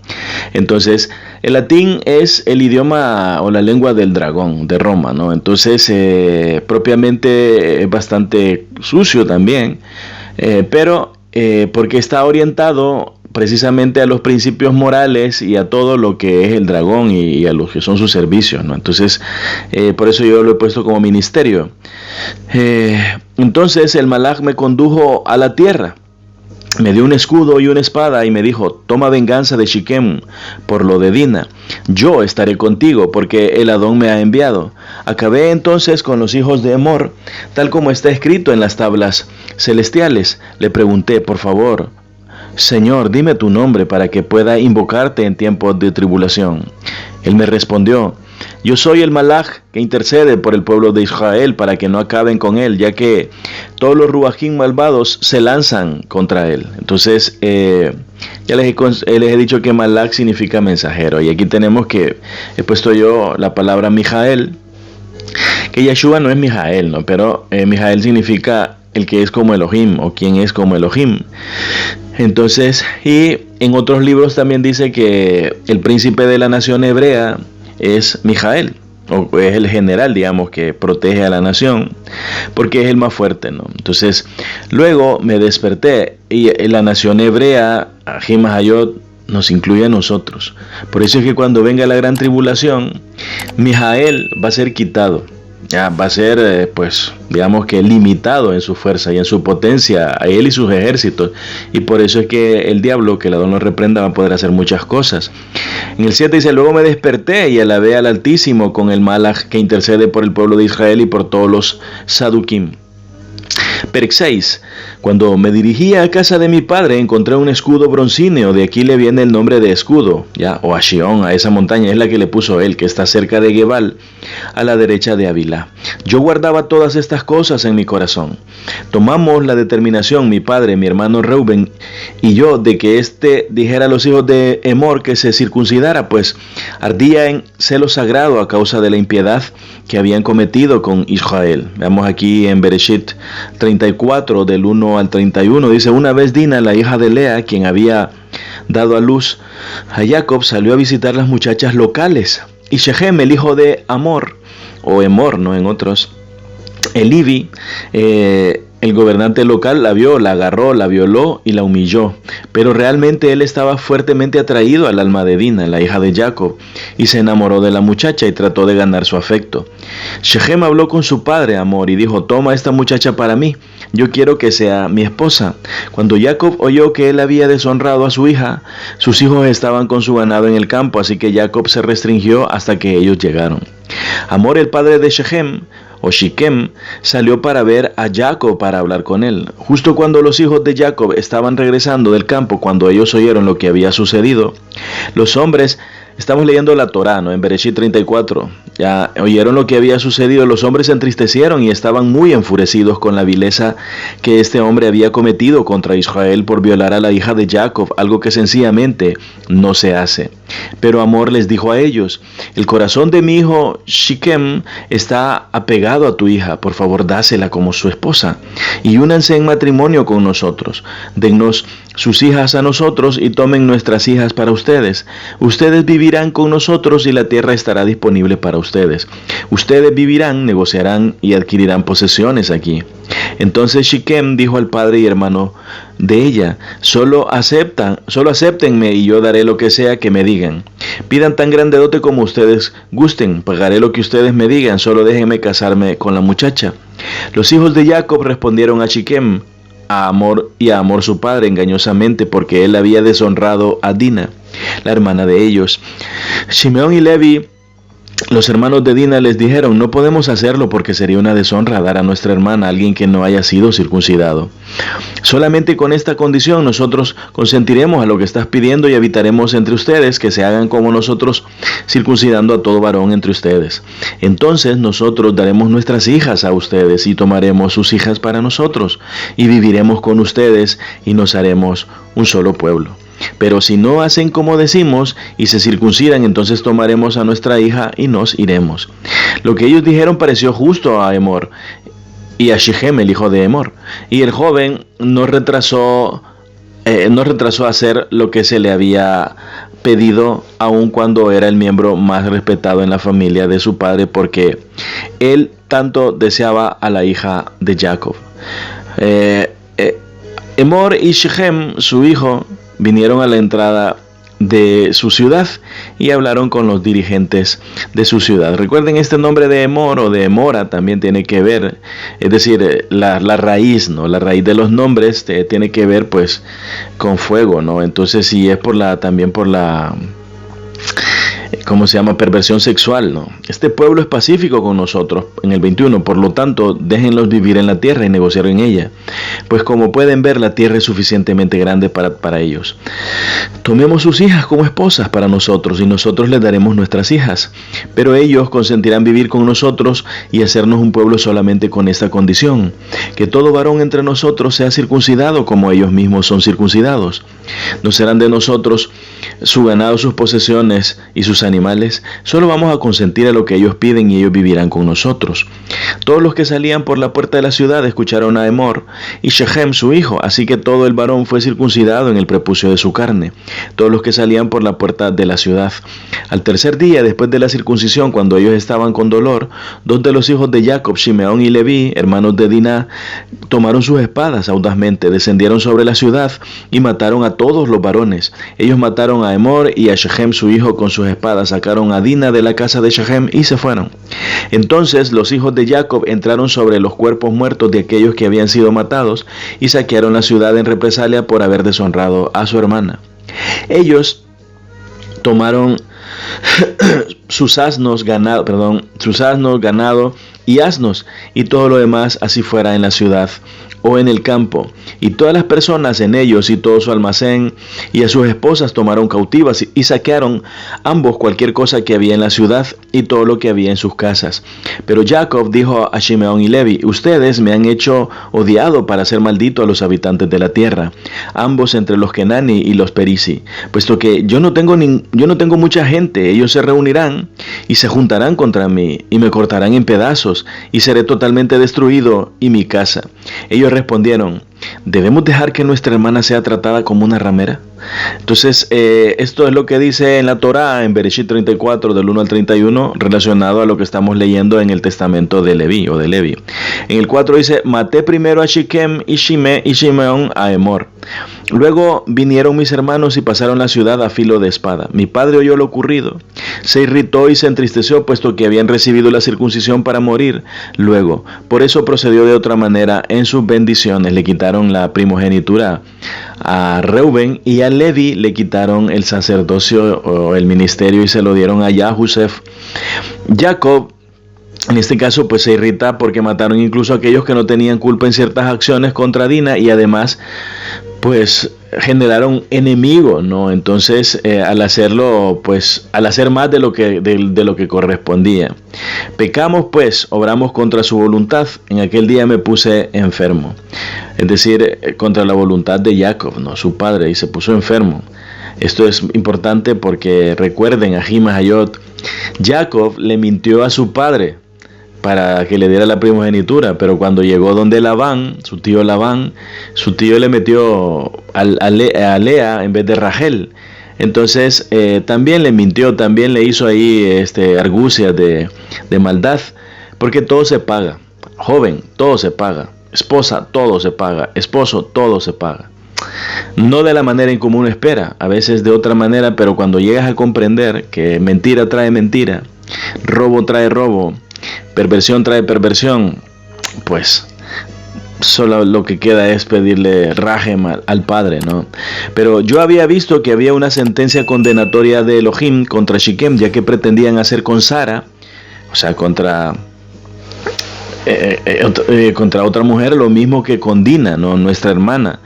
Speaker 1: Entonces el latín es el idioma o la lengua del dragón de Roma, ¿no? Entonces propiamente es bastante sucio también, pero porque está orientado precisamente a los principios morales y a todo lo que es el dragón y a los que son sus servicios, ¿no? Entonces, por eso yo lo he puesto como ministerio. Entonces el Malach me condujo a la tierra me dio un escudo y una espada y me dijo: toma venganza de Shiquem por lo de Dina. Yo estaré contigo porque el Adón me ha enviado. Acabé entonces con los hijos de Emor, tal como está escrito en las tablas celestiales. Le pregunté: por favor, Señor, dime tu nombre para que pueda invocarte en tiempos de tribulación. Él me respondió: yo soy el Malach que intercede por el pueblo de Israel para que no acaben con él, ya que todos los ruajín malvados se lanzan contra él. Entonces, ya les he dicho que Malach significa mensajero. Y aquí tenemos que he puesto yo la palabra Mijael, que Yeshua no es Mijael, ¿no? Pero Mijael significa el que es como Elohim o quien es como Elohim. Entonces, y en otros libros también dice que el príncipe de la nación hebrea es Mijael, o es el general, digamos, que protege a la nación, porque es el más fuerte, ¿no? Entonces, luego me desperté y la nación hebrea, Jimahayot, nos incluye a nosotros. Por eso es que cuando venga la gran tribulación, Mijael va a ser quitado. Ya va a ser, pues, digamos que limitado en su fuerza y en su potencia, a él y sus ejércitos. Y por eso es que el diablo, que el Adón lo reprenda, va a poder hacer muchas cosas. En el 7 dice: luego me desperté y alabé al Altísimo con el Malach que intercede por el pueblo de Israel y por todos los Saduquim. Perec 6. Cuando me dirigía a casa de mi padre, encontré un escudo broncíneo. De aquí le viene el nombre de escudo, ya, o Ashión, a esa montaña es la que le puso él, que está cerca de Gebal, a la derecha de Avilá. Yo guardaba todas estas cosas en mi corazón. Tomamos la determinación, mi padre, mi hermano Reuben y yo, de que éste dijera a los hijos de Emor que se circuncidara, pues ardía en celo sagrado a causa de la impiedad que habían cometido con Israel. Veamos aquí en Bereshit 34, del 1 al 31, dice: una vez Dina, la hija de Lea, quien había dado a luz a Jacob, salió a visitar las muchachas locales, y Shechem, el hijo de Amor, o Emor, no en otros, el Livi, el gobernante local, la vio, la agarró, la violó y la humilló. Pero realmente él estaba fuertemente atraído al alma de Dina, la hija de Jacob, y se enamoró de la muchacha y trató de ganar su afecto. Shechem habló con su padre Amor y dijo: toma esta muchacha para mí, yo quiero que sea mi esposa. Cuando Jacob oyó que él había deshonrado a su hija, sus hijos estaban con su ganado en el campo, así que Jacob se restringió hasta que ellos llegaron. Amor, el padre de Shechem, o Shiquem, salió para ver a Jacob para hablar con él. Justo cuando los hijos de Jacob estaban regresando del campo, cuando ellos oyeron lo que había sucedido, los hombres, estamos leyendo la Torá, ¿no? En Bereshit 34, ya oyeron lo que había sucedido, los hombres se entristecieron y estaban muy enfurecidos con la vileza que este hombre había cometido contra Israel por violar a la hija de Jacob, algo que sencillamente no se hace. Pero Amor les dijo a ellos: el corazón de mi hijo Shiquem está apegado a tu hija, por favor dásela como su esposa y únanse en matrimonio con nosotros. Dennos sus hijas a nosotros y tomen nuestras hijas para ustedes. Ustedes vivirán con nosotros y la tierra estará disponible para ustedes. Ustedes vivirán, negociarán y adquirirán posesiones aquí. Entonces Shiquem dijo al padre y hermano de ella: solo acéptenme y yo daré lo que sea que me digan. Pidan tan grande dote como ustedes gusten, pagaré lo que ustedes me digan, solo déjenme casarme con la muchacha. Los hijos de Jacob respondieron a Shiquem, a Amor y a Amor su padre engañosamente, porque él había deshonrado a Dina, la hermana de ellos. Shimeón y Levi, los hermanos de Dina, les dijeron: no podemos hacerlo porque sería una deshonra dar a nuestra hermana a alguien que no haya sido circuncidado. Solamente con esta condición nosotros consentiremos a lo que estás pidiendo y habitaremos entre ustedes, que se hagan como nosotros, circuncidando a todo varón entre ustedes. Entonces nosotros daremos nuestras hijas a ustedes y tomaremos sus hijas para nosotros y viviremos con ustedes y nos haremos un solo pueblo. Pero si no hacen como decimos y se circuncidan, entonces tomaremos a nuestra hija y nos iremos. Lo que ellos dijeron pareció justo a Emor y a Shechem, el hijo de Emor, y el joven no retrasó a hacer lo que se le había pedido, aun cuando era el miembro más respetado en la familia de su padre, porque él tanto deseaba a la hija de Jacob. Emor y Shechem, su hijo, vinieron a la entrada de su ciudad y hablaron con los dirigentes de su ciudad. Recuerden, este nombre de Emor o de Emora también tiene que ver, es decir, la raíz, ¿no? La raíz de los nombres tiene que ver pues con fuego, ¿no? Entonces, si es también por la ¿cómo se llama? Perversión sexual, ¿no? Este pueblo es pacífico con nosotros en el 21, por lo tanto, déjenlos vivir en la tierra y negociar en ella. Pues como pueden ver, la tierra es suficientemente grande para ellos. Tomemos sus hijas como esposas para nosotros y nosotros les daremos nuestras hijas. Pero ellos consentirán vivir con nosotros y hacernos un pueblo solamente con esta condición: que todo varón entre nosotros sea circuncidado como ellos mismos son circuncidados. No serán de nosotros su ganado, sus posesiones y sus animales. Solo vamos a consentir a lo que ellos piden y ellos vivirán con nosotros. Todos los que salían por la puerta de la ciudad escucharon a Emor y Shechem su hijo, así que todo el varón fue circuncidado en el prepucio de su carne. Todos los que salían por la puerta de la ciudad. Al tercer día, después de la circuncisión, cuando ellos estaban con dolor, dos de los hijos de Jacob, Shimeón y Leví, hermanos de Diná, tomaron sus espadas audazmente, descendieron sobre la ciudad y mataron a todos los varones. Ellos mataron a Emor y a Shechem su hijo con sus espadas, sacaron a Dina de la casa de Shechem y se fueron. Entonces los hijos de Jacob entraron sobre los cuerpos muertos de aquellos que habían sido matados y saquearon la ciudad en represalia por haber deshonrado a su hermana. Ellos tomaron sus asnos, ganado y asnos y todo lo demás, así fuera en la ciudad o en el campo, y todas las personas en ellos y todo su almacén, y a sus esposas tomaron cautivas y saquearon ambos cualquier cosa que había en la ciudad y todo lo que había en sus casas. Pero Jacob dijo a Shimeón y Levi: ustedes me han hecho odiado para hacer maldito a los habitantes de la tierra, ambos entre los Kenani y los Perisi, puesto que yo no tengo mucha gente. Ellos se reunirán y se juntarán contra mí y me cortarán en pedazos y seré totalmente destruido y mi casa. Ellos respondieron: ¿debemos dejar que nuestra hermana sea tratada como una ramera? Entonces, esto es lo que dice en la Torá, en Bereshit 34, del 1 al 31, relacionado a lo que estamos leyendo en el testamento de Leví o de Levi. En el 4 dice: maté primero a Shikem y Shimeón a Emor. Luego vinieron mis hermanos y pasaron la ciudad a filo de espada. Mi padre oyó lo ocurrido, se irritó y se entristeció, puesto que habían recibido la circuncisión para morir luego. Por eso procedió de otra manera en sus bendiciones. Le quitaron la primogenitura a Reuben y a Levi le quitaron el sacerdocio o el ministerio y se lo dieron a Yahusef. Jacob, en este caso, pues se irrita porque mataron incluso a aquellos que no tenían culpa en ciertas acciones contra Dina y además pues generaron enemigos, ¿no? Entonces, al hacerlo, pues al hacer más de lo que correspondía. Pecamos, pues, obramos contra su voluntad. En aquel día me puse enfermo. Es decir, contra la voluntad de Jacob, ¿no? Su padre, y se puso enfermo. Esto es importante porque recuerden, Ahim Hayot, Jacob le mintió a su padre para que le diera la primogenitura, pero cuando llegó donde Labán, su tío le metió a Lea en vez de Rachel. Entonces también le mintió, también le hizo ahí argucias de maldad, porque todo se paga. Joven, todo se paga. Esposa, todo se paga. Esposo, todo se paga. No de la manera en como uno espera, a veces de otra manera, pero cuando llegas a comprender que mentira trae mentira, robo trae robo, perversión trae perversión, pues solo lo que queda es pedirle rajem al padre, ¿no? Pero yo había visto que había una sentencia condenatoria de Elohim contra Shikem, ya que pretendían hacer con Sara, o sea, contra otra mujer, lo mismo que con Dina, ¿no? Nuestra hermana.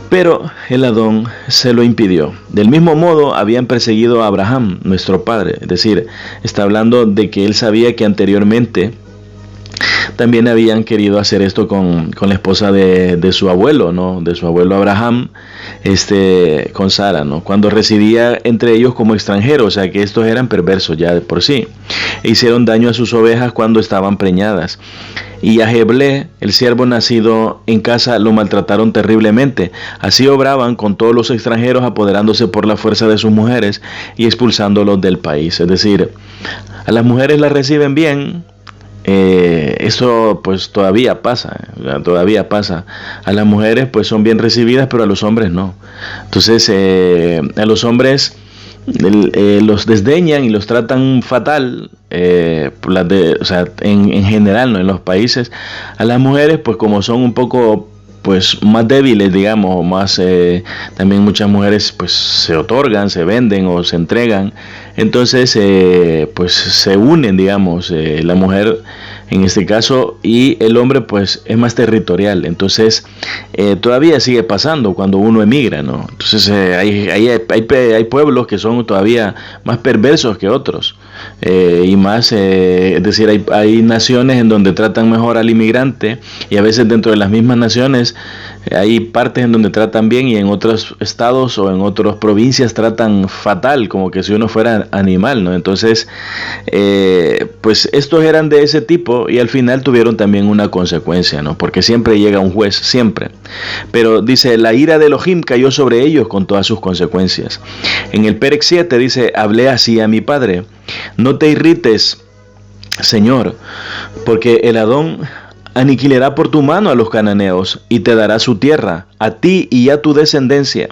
Speaker 1: Pero el Adón se lo impidió. Del mismo modo habían perseguido a Abraham, nuestro padre. Es decir, está hablando de que él sabía que anteriormente también habían querido hacer esto con la esposa de su abuelo, ¿no? De su abuelo Abraham, con Sara, ¿no? Cuando residía entre ellos como extranjero, o sea que estos eran perversos ya de por sí. E hicieron daño a sus ovejas cuando estaban preñadas. Y a Jeblé, el siervo nacido en casa, lo maltrataron terriblemente. Así obraban con todos los extranjeros, apoderándose por la fuerza de sus mujeres y expulsándolos del país. Es decir, a las mujeres las reciben bien, Eso pues todavía pasa, ¿verdad? Todavía pasa. A las mujeres pues son bien recibidas, pero a los hombres no. Entonces a los hombres los desdeñan y los tratan fatal, o sea, en general, ¿no? En los países. A las mujeres pues como son un poco pues más débiles, digamos, o más también muchas mujeres pues se otorgan, se venden o se entregan, entonces pues se unen, digamos, la mujer en este caso, y el hombre pues es más territorial. Entonces todavía sigue pasando cuando uno emigra, ¿no? Entonces hay pueblos que son todavía más perversos que otros, y más, es decir, hay naciones en donde tratan mejor al inmigrante, y a veces dentro de las mismas naciones hay partes en donde tratan bien y en otros estados o en otras provincias tratan fatal, como que si uno fuera animal, ¿no? Entonces, pues estos eran de ese tipo y al final tuvieron también una consecuencia, ¿no? Porque siempre llega un juez, siempre. Pero dice, la ira de Elohim cayó sobre ellos con todas sus consecuencias. En el Perec 7 dice, hablé así a mi padre, no te irrites, Señor, porque el Adón aniquilará por tu mano a los cananeos y te dará su tierra, a ti y a tu descendencia.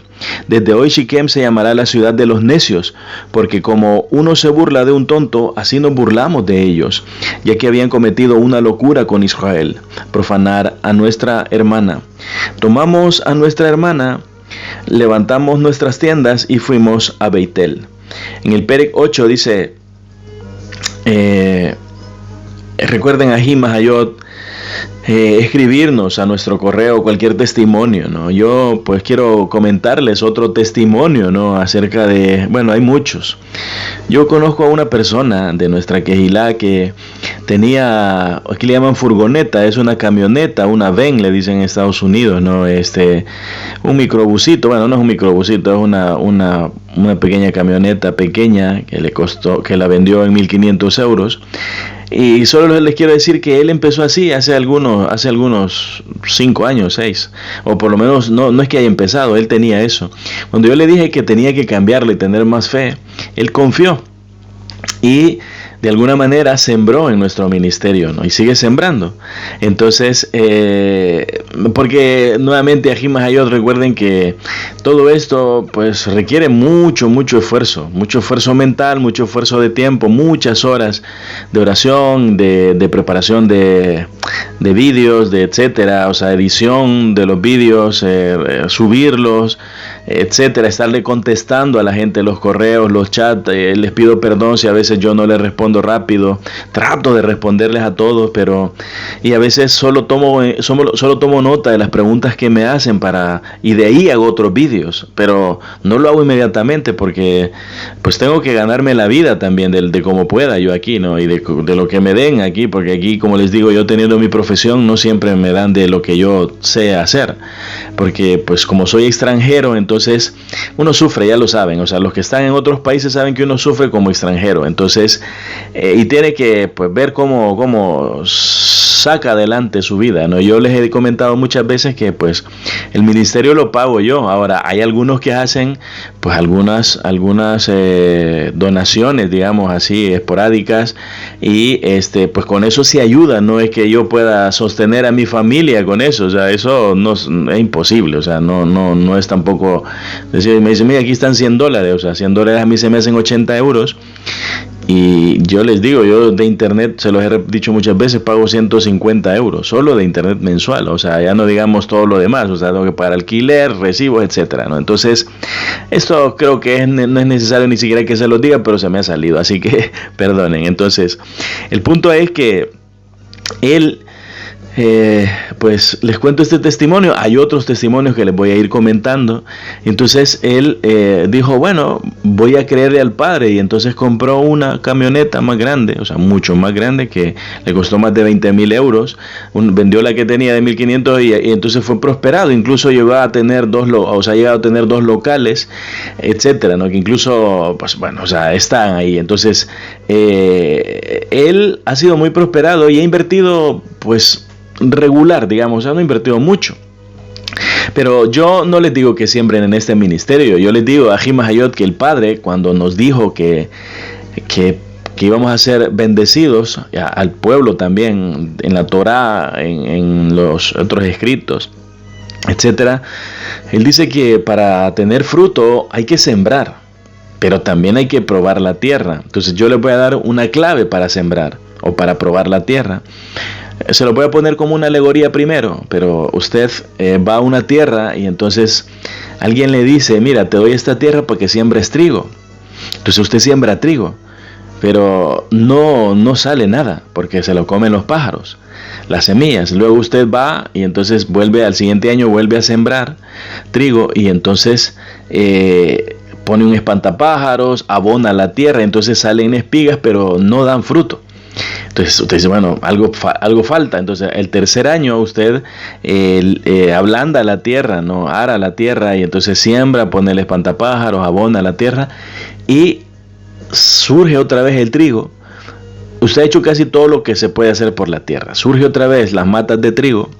Speaker 1: Desde hoy Shiquem se llamará la ciudad de los necios, porque como uno se burla de un tonto, así nos burlamos de ellos, ya que habían cometido una locura con Israel, profanar a nuestra hermana. Tomamos a nuestra hermana, levantamos nuestras tiendas y fuimos a Beitel. En el Perec 8 dice, recuerden a Mahayot, escribirnos a nuestro correo cualquier testimonio, ¿no? Yo pues quiero comentarles otro testimonio, ¿no? Acerca de, bueno, hay muchos. Yo conozco a una persona de nuestra Quejilá que tenía, aquí le llaman furgoneta, es una camioneta, una van le dicen en Estados Unidos, ¿no? Un microbusito, bueno, no es un microbusito, es una pequeña camioneta pequeña que le costó, que la vendió en 1.500 euros. Y solo les quiero decir que él empezó así hace algunos 5 años, 6, o por lo menos no es que haya empezado, él tenía eso. Cuando yo le dije que tenía que cambiarlo y tener más fe, él confió y de alguna manera sembró en nuestro ministerio, ¿no? Y sigue sembrando. Entonces, porque nuevamente Ají Mahayot, recuerden que todo esto pues requiere mucho esfuerzo mental, mucho esfuerzo de tiempo, muchas horas de oración, de preparación de vídeos, de etcétera, o sea, edición de los vídeos, subirlos, etcétera, estarle contestando a la gente los correos, los chats, les pido perdón si a veces yo no les respondo rápido, trato de responderles a todos, pero y a veces solo tomo nota de las preguntas que me hacen y de ahí hago otros vídeos, pero no lo hago inmediatamente porque pues tengo que ganarme la vida también de cómo pueda yo aquí, ¿no? Y de lo que me den aquí, porque aquí, como les digo, yo teniendo mi profesión no siempre me dan de lo que yo sé hacer, porque pues como soy extranjero, entonces uno sufre, ya lo saben, o sea, los que están en otros países saben que uno sufre como extranjero, entonces y tiene que pues ver cómo saca adelante su vida, ¿no? Yo les he comentado muchas veces que pues el ministerio lo pago yo. Ahora hay algunos que hacen pues algunas donaciones, digamos así, esporádicas, y pues con eso sí ayuda. No es que yo pueda sostener a mi familia con eso, o sea, eso no es imposible, o sea, no es tampoco decir, me dicen, mira, aquí están $100, o sea, $100 a mí se me hacen 80 euros. Y yo les digo, yo de internet, se los he dicho muchas veces, pago 150 euros solo de internet mensual, o sea, ya no digamos todo lo demás, o sea, tengo que pagar alquiler, recibos, etcétera, ¿no? Entonces, esto creo que no es necesario ni siquiera que se los diga, pero se me ha salido, así que perdonen. Entonces, el punto es que él, pues les cuento este testimonio, hay otros testimonios que les voy a ir comentando. Entonces él dijo, bueno, voy a creerle al Padre, y entonces compró una camioneta más grande, o sea, mucho más grande, que le costó más de 20,000 euros, vendió la que tenía de 1.500 y entonces fue prosperado, incluso llegó a tener dos locales, etcétera, ¿no? Que incluso, pues bueno, o sea, están ahí. Entonces él ha sido muy prosperado y ha invertido, pues, regular, digamos, no ha invertido mucho. Pero yo no les digo que siembren en este ministerio, yo les digo a Ají Mahayot que el Padre, cuando nos dijo que que íbamos a ser bendecidos, al pueblo también, en la Torá, en los otros escritos, etcétera. Él dice que para tener fruto hay que sembrar, pero también hay que probar la tierra. Entonces yo les voy a dar una clave para sembrar o para probar la tierra. Se lo voy a poner como una alegoría primero, pero usted va a una tierra y entonces alguien le dice, mira, te doy esta tierra porque siembres trigo. Entonces usted siembra trigo, pero no sale nada porque se lo comen los pájaros, las semillas. Luego usted va y entonces vuelve al siguiente año, vuelve a sembrar trigo y entonces pone un espantapájaros, abona la tierra, entonces salen espigas pero no dan fruto. Entonces usted dice, bueno, algo falta. Entonces el tercer año usted ablanda la tierra, no ara la tierra y entonces siembra, pone el espantapájaros, abona la tierra y surge otra vez el trigo. Usted ha hecho casi todo lo que se puede hacer por la tierra. Surge otra vez las matas de trigo,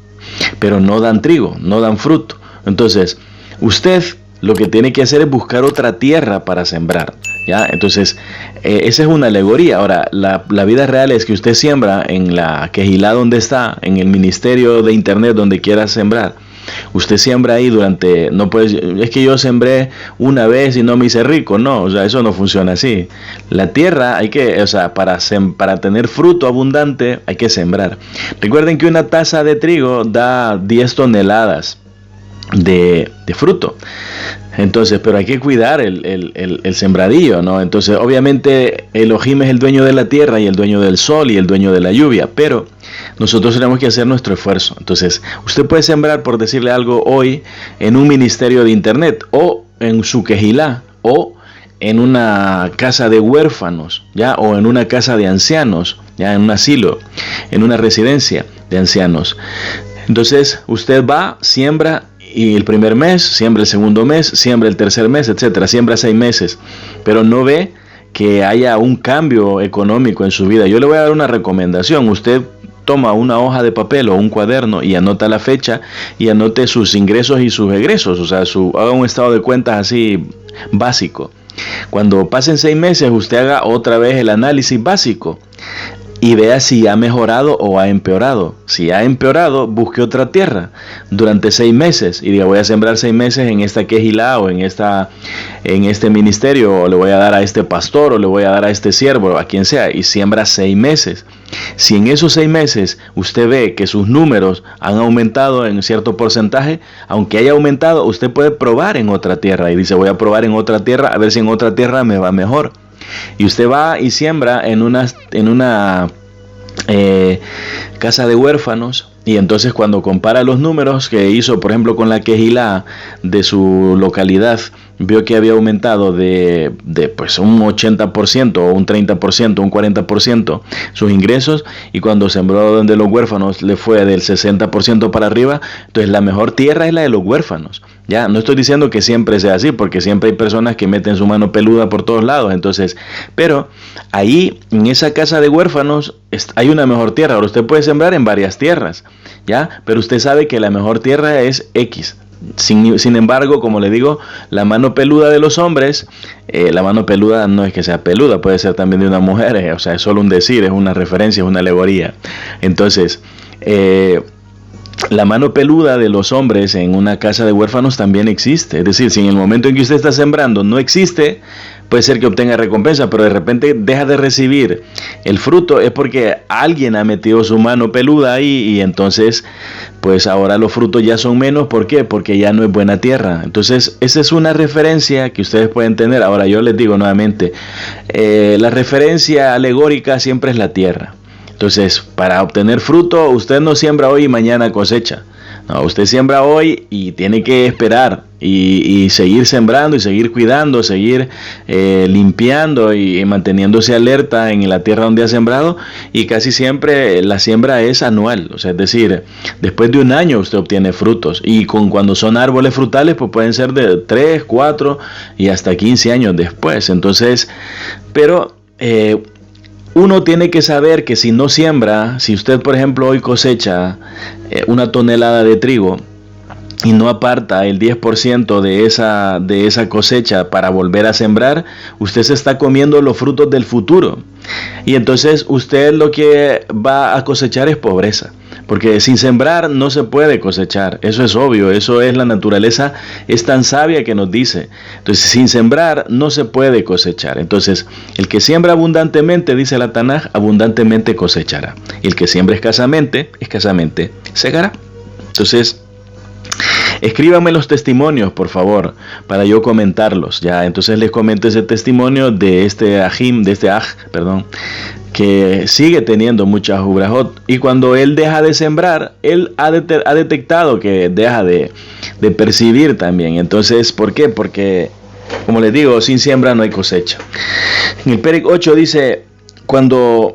Speaker 1: pero no dan trigo, no dan fruto. Entonces usted lo que tiene que hacer es buscar otra tierra para sembrar. ¿Ya? Entonces, esa es una alegoría. Ahora, la vida real es que usted siembra en la quejilá donde está, en el ministerio de internet donde quiera sembrar. Usted siembra ahí durante, no puede, es que yo sembré una vez y no me hice rico. No, o sea, eso no funciona así. La tierra hay que, o sea, para tener fruto abundante hay que sembrar. Recuerden que una taza de trigo da 10 toneladas de fruto. Entonces, pero hay que cuidar el sembradillo, ¿no? Entonces, obviamente, Elohim es el dueño de la tierra y el dueño del sol y el dueño de la lluvia, pero nosotros tenemos que hacer nuestro esfuerzo. Entonces, usted puede sembrar, por decirle algo, hoy en un ministerio de internet o en su quejilá o en una casa de huérfanos, ¿ya? O en una casa de ancianos, ¿ya? En un asilo, en una residencia de ancianos. Entonces, usted va, siembra, y el primer mes, siembra el segundo mes, siembra el tercer mes, etcétera, siembra 6 meses, pero no ve que haya un cambio económico en su vida. Yo le voy a dar una recomendación. Usted toma una hoja de papel o un cuaderno y anota la fecha y anote sus ingresos y sus egresos, o sea, haga un estado de cuentas así básico. Cuando pasen 6 meses, usted haga otra vez el análisis básico y vea si ha mejorado o ha empeorado. Si ha empeorado, busque otra tierra durante 6 meses y diga, voy a sembrar 6 meses en esta quejilá o en este ministerio, o le voy a dar a este pastor, o le voy a dar a este siervo, a quien sea, y siembra 6 meses. Si en esos 6 meses usted ve que sus números han aumentado en cierto porcentaje, aunque haya aumentado, usted puede probar en otra tierra y dice, voy a probar en otra tierra, a ver si en otra tierra me va mejor. Y usted va y siembra en una casa de huérfanos, y entonces cuando compara los números que hizo, por ejemplo, con la quejilá de su localidad, vio que había aumentado de pues un 80% o un 30%, un 40% sus ingresos, y cuando sembró donde los huérfanos le fue del 60% para arriba. Entonces la mejor tierra es la de los huérfanos. Ya, no estoy diciendo que siempre sea así, porque siempre hay personas que meten su mano peluda por todos lados. Entonces, pero ahí en esa casa de huérfanos hay una mejor tierra. Ahora usted puede sembrar en varias tierras, ya, pero usted sabe que la mejor tierra es X. Sin embargo, como le digo, la mano peluda de los hombres, la mano peluda no es que sea peluda, puede ser también de una mujer, o sea, es solo un decir, es una referencia, es una alegoría. Entonces, la mano peluda de los hombres en una casa de huérfanos también existe. Es decir, si en el momento en que usted está sembrando no existe, puede ser que obtenga recompensa, pero de repente deja de recibir el fruto, es porque alguien ha metido su mano peluda ahí, y entonces pues ahora los frutos ya son menos. ¿Por qué? Porque ya no es buena tierra. Entonces esa es una referencia que ustedes pueden tener. Ahora yo les digo nuevamente, la referencia alegórica siempre es la tierra. Entonces, para obtener fruto, usted no siembra hoy y mañana cosecha. No, usted siembra hoy y tiene que esperar y seguir sembrando y seguir cuidando, seguir limpiando y manteniéndose alerta en la tierra donde ha sembrado, y casi siempre la siembra es anual, o sea, es decir, después de un año usted obtiene frutos, y cuando son árboles frutales pues pueden ser de 3, 4 y hasta 15 años después. Entonces, pero uno tiene que saber que si no siembra, si usted por ejemplo hoy cosecha 1 tonelada de trigo, y no aparta el 10% de esa cosecha para volver a sembrar, usted se está comiendo los frutos del futuro. Y entonces usted lo que va a cosechar es pobreza. Porque sin sembrar no se puede cosechar. Eso es obvio, eso es la naturaleza, es tan sabia que nos dice. Entonces, sin sembrar no se puede cosechar. Entonces, el que siembra abundantemente, dice la Tanaj, abundantemente cosechará. Y el que siembra escasamente segará. Entonces, escríbanme los testimonios, por favor, para yo comentarlos. Ya, entonces les comento ese testimonio de este que sigue teniendo muchas ubrajot. Y cuando él deja de sembrar, él ha detectado que deja de percibir también. Entonces, ¿por qué? Porque, como les digo, sin siembra no hay cosecha. En el Perek 8 dice, cuando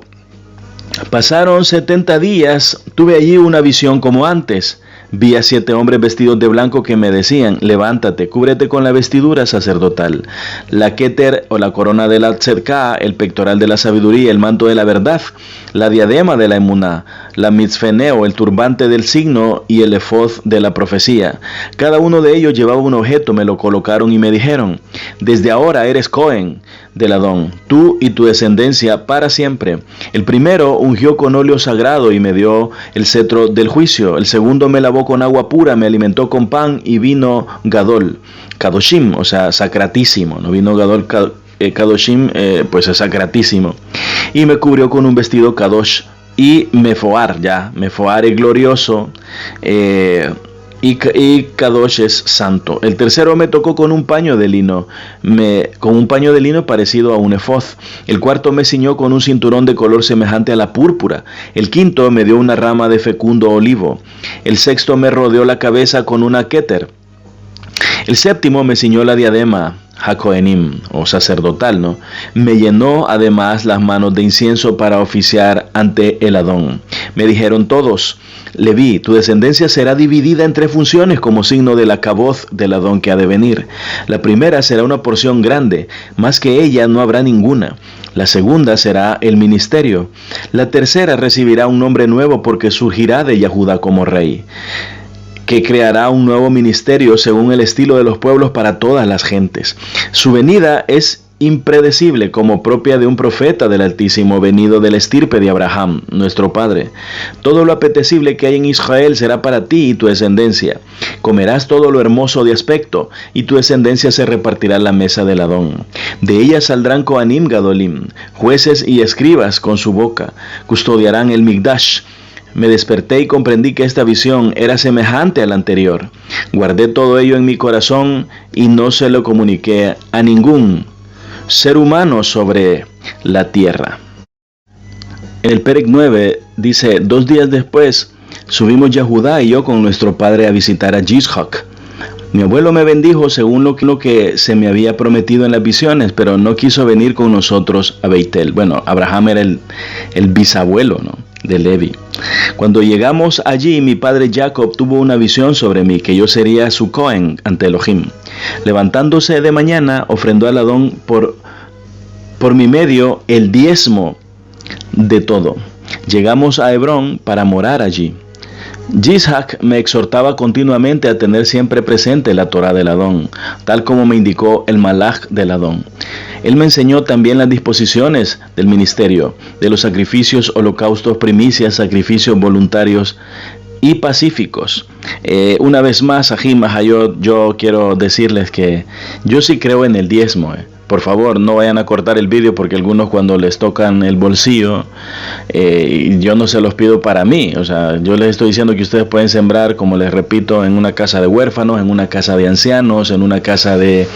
Speaker 1: pasaron 70 días, tuve allí una visión como antes. Vi a 7 hombres vestidos de blanco que me decían, levántate, cúbrete con la vestidura sacerdotal, la keter o la corona de la tzedká, el pectoral de la sabiduría, el manto de la verdad, la diadema de la emuná, la mitzfeneo, el turbante del signo y el efod de la profecía. Cada uno de ellos llevaba un objeto, me lo colocaron y me dijeron, desde ahora eres Cohen del Adón, tú y tu descendencia para siempre. El primero ungió con óleo sagrado y me dio el cetro del juicio. El segundo me lavó con agua pura, me alimentó con pan y vino gadol, kadoshim, o sea, sacratísimo, no vino gadol, kadoshim, pues es sacratísimo. Y me cubrió con un vestido kadosh y mefoar es glorioso, y Kadosh es santo. El tercero me tocó con un paño de lino, parecido a un efod. El cuarto me ciñó con un cinturón de color semejante a la púrpura. El quinto me dio una rama de fecundo olivo. El sexto me rodeó la cabeza con una keter. El séptimo me ciñó la diadema hakoenim, o sacerdotal, ¿no? Me llenó además las manos de incienso para oficiar ante el Adón. Me dijeron todos, Leví, tu descendencia será dividida en 3 funciones como signo de la caboz del Adón que ha de venir. La primera será una porción grande, más que ella no habrá ninguna. La segunda será el ministerio. La tercera recibirá un nombre nuevo porque surgirá de Yahudá como rey, que creará un nuevo ministerio según el estilo de los pueblos para todas las gentes. Su venida es impredecible como propia de un profeta del Altísimo venido de la estirpe de Abraham, nuestro padre. Todo lo apetecible que hay en Israel será para ti y tu descendencia. Comerás todo lo hermoso de aspecto, y tu descendencia se repartirá la mesa del Adón. De ella saldrán Kohanim Gadolim, jueces y escribas con su boca, custodiarán el Migdash. Me desperté y comprendí que esta visión era semejante a la anterior. Guardé todo ello en mi corazón y no se lo comuniqué a ningún ser humano sobre la tierra. En el Perek 9 dice, 2 días después subimos Yahudá y yo con nuestro padre a visitar a Yishak. Mi abuelo me bendijo según lo que se me había prometido en las visiones, pero no quiso venir con nosotros a Beitel. Bueno, Abraham era el bisabuelo, ¿no?, de Levi. Cuando llegamos allí, mi padre Jacob tuvo una visión sobre mí, que yo sería su Cohen ante Elohim. Levantándose de mañana, ofrendó al Adón por mi medio el diezmo de todo. Llegamos a Hebrón para morar allí. Yishak me exhortaba continuamente a tener siempre presente la Torá del Adón, tal como me indicó el Malach del Adón. Él me enseñó también las disposiciones del ministerio, de los sacrificios, holocaustos, primicias, sacrificios voluntarios y pacíficos. Una vez más, Ajim Ahayot, yo quiero decirles que yo sí creo en el diezmo. Por favor, no vayan a cortar el vídeo porque algunos cuando les tocan el bolsillo, yo no se los pido para mí. O sea, yo les estoy diciendo que ustedes pueden sembrar, como les repito, en una casa de huérfanos, en una casa de ancianos, en una casa de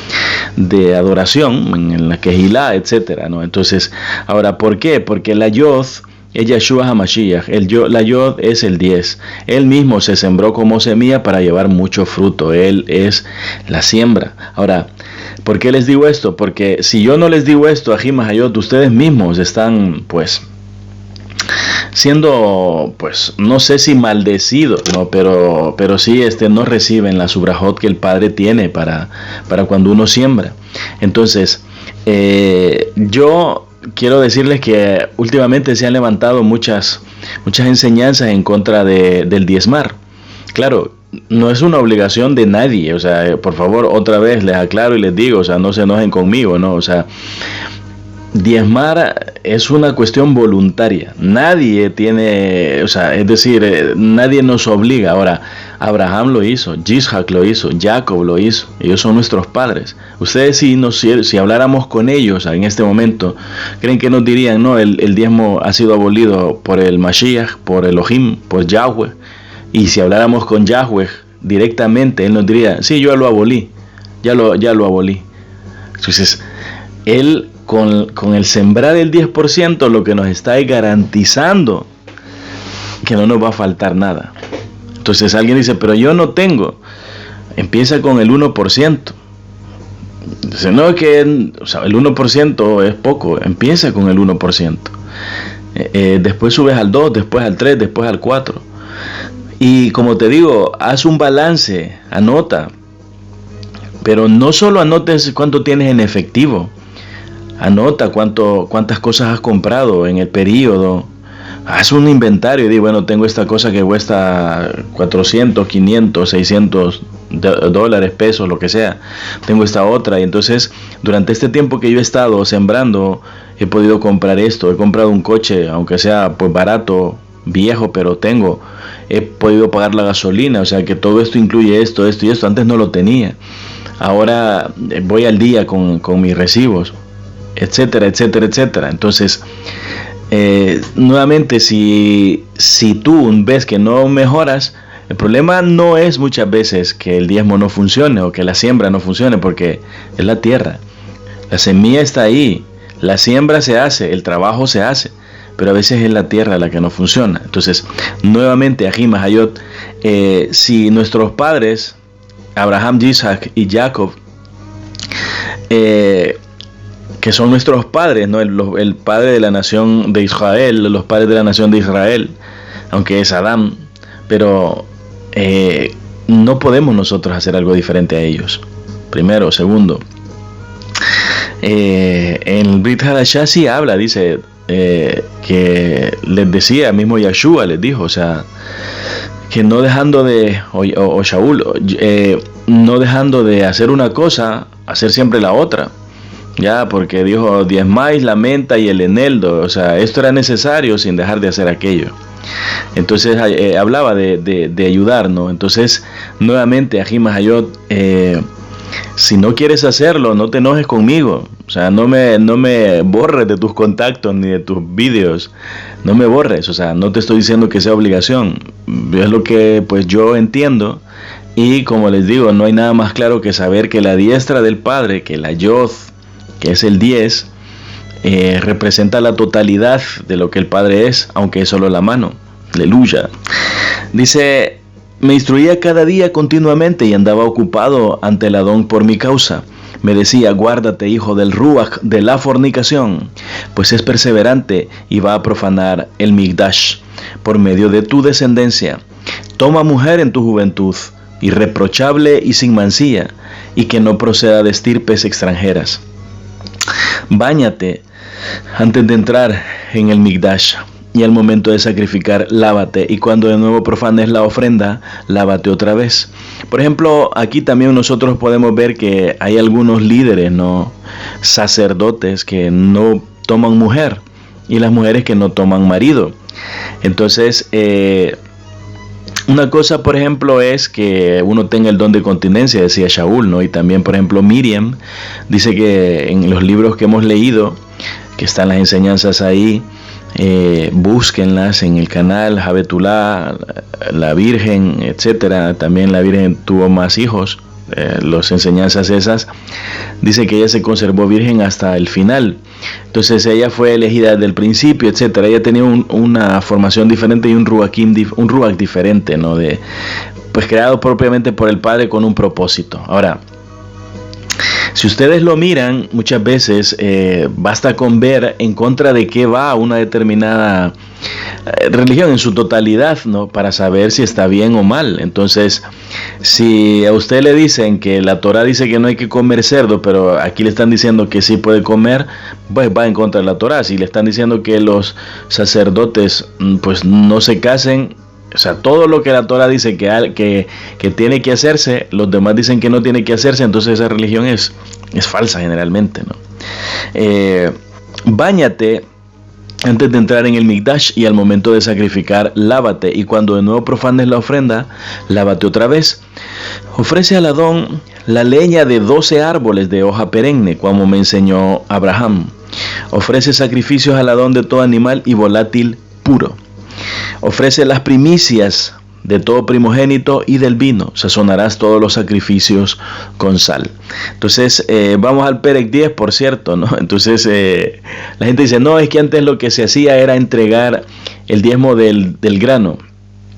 Speaker 1: adoración, en la Kehilá, etcétera, ¿no? Entonces, ahora, ¿por qué? Porque la Yod es Yeshua HaMashiach, la Yod es el 10. Él mismo se sembró como semilla para llevar mucho fruto. Él es la siembra. Ahora, ¿por qué les digo esto? Porque si yo no les digo esto a Jimahayot, ustedes mismos están, pues, siendo, pues, no sé si maldecidos, ¿no? Pero sí, no reciben la subrajot que el Padre tiene para cuando uno siembra. Entonces, yo quiero decirles que últimamente se han levantado muchas enseñanzas en contra del diezmar. Claro, no es una obligación de nadie, o sea, por favor, otra vez les aclaro y les digo, o sea, no se enojen conmigo, ¿no? O sea, diezmar es una cuestión voluntaria. Nadie tiene, o sea, es decir, nadie nos obliga. Ahora, Abraham lo hizo, Isaac lo hizo, Jacob lo hizo. Ellos son nuestros padres. Ustedes si habláramos con ellos en este momento, ¿creen que nos dirían, no, el diezmo ha sido abolido por el Mashiach, por Elohim, por Yahweh? Y si habláramos con Yahweh directamente, él nos diría, sí, yo lo abolí, ya lo abolí. Entonces, él con el sembrar el 10% lo que nos está garantizando que no nos va a faltar nada. Entonces alguien dice, pero yo no tengo. Empieza con el 1%. Dice, no, que o sea, el 1% es poco. Empieza con el 1%. Después subes al 2, después al 3, después al 4. Y como te digo, haz un balance, anota. Pero no solo anotes cuánto tienes en efectivo. Anota cuántas cosas has comprado en el periodo. Haz un inventario y di, bueno, tengo esta cosa que cuesta 400, 500, 600 dólares, pesos, lo que sea. Tengo esta otra. Y entonces, durante este tiempo que yo he estado sembrando, he podido comprar esto. He comprado un coche, aunque sea pues barato, viejo, pero he podido pagar la gasolina. O sea que todo esto incluye esto y esto. Antes no lo tenía. Ahora voy al día con mis recibos, etcétera, etcétera, etcétera. Entonces, nuevamente, si tú ves que no mejoras, el problema no es muchas veces que el diezmo no funcione o que la siembra no funcione, porque es la tierra. La semilla está ahí, la siembra se hace, el trabajo se hace, pero a veces es la tierra la que no funciona. Entonces, nuevamente, Ahim Hayot, si nuestros padres, Abraham, Isaac y Jacob, que son nuestros padres, ¿no? El padre de la nación de Israel, los padres de la nación de Israel, aunque es Adán, pero no podemos nosotros hacer algo diferente a ellos. Primero, segundo, en el Brit Hadashah sí habla, dice que les decía, mismo Yahshua les dijo, o sea, que no dejando de, o Shaul, no dejando de hacer una cosa, hacer siempre la otra. Ya, porque dijo, diezmáis la menta y el eneldo, o sea, esto era necesario sin dejar de hacer aquello. Entonces hablaba de ayudar, ¿no? Entonces, nuevamente, Ahim Hayot, si no quieres hacerlo, no te enojes conmigo. O sea, no me borres de tus contactos ni de tus vídeos. No me borres, o sea, no te estoy diciendo que sea obligación. Es lo que pues yo entiendo. Y como les digo, no hay nada más claro que saber que la diestra del Padre, que la Yod, que es el 10, representa la totalidad de lo que el Padre es, aunque es solo la mano. Aleluya. Dice, me instruía cada día continuamente y andaba ocupado ante el Adón por mi causa. Me decía, guárdate, hijo del Ruach, de la fornicación, pues es perseverante y va a profanar el Migdash por medio de tu descendencia. Toma mujer en tu juventud, irreprochable y sin mancilla, y que no proceda de estirpes extranjeras. Báñate antes de entrar en el Migdash, y al momento de sacrificar, lávate, y cuando de nuevo profanes la ofrenda, lávate otra vez. Por ejemplo, aquí también nosotros podemos ver que hay algunos líderes, ¿no? Sacerdotes que no toman mujer, y las mujeres que no toman marido. Entonces, una cosa, por ejemplo, es que uno tenga el don de continencia, decía Shaul, ¿no? Y también, por ejemplo, Miriam dice que en los libros que hemos leído, que están las enseñanzas ahí, búsquenlas en el canal Jabetulá, la Virgen, etcétera. También la Virgen tuvo más hijos. Las enseñanzas esas, dice que ella se conservó virgen hasta el final. Entonces ella fue elegida desde el principio, etcétera. Ella tenía una formación diferente y un ruach diferente, ¿no? Pues creado propiamente por el Padre con un propósito. Ahora, si ustedes lo miran, muchas veces basta con ver en contra de qué va una determinada religión en su totalidad, ¿no? Para saber si está bien o mal. Entonces, si a usted le dicen que la Torah dice que no hay que comer cerdo, pero aquí le están diciendo que sí puede comer, pues va en contra de la Torah. Si le están diciendo que los sacerdotes pues no se casen, O sea, todo lo que la Torah dice que tiene que hacerse, los demás dicen que no tiene que hacerse, entonces esa religión es falsa generalmente, ¿no? Báñate antes de entrar en el Mikdash y al momento de sacrificar, lávate. Y cuando de nuevo profanes la ofrenda, lávate otra vez. Ofrece al Adón la leña de 12 árboles de hoja perenne, como me enseñó Abraham. Ofrece sacrificios al Adón de todo animal y volátil puro. Ofrece las primicias de todo primogénito y del vino. Sazonarás todos los sacrificios con sal. Entonces, vamos al Perec 10, por cierto, ¿no? Entonces, la gente dice, no, es que antes lo que se hacía era entregar el diezmo del grano.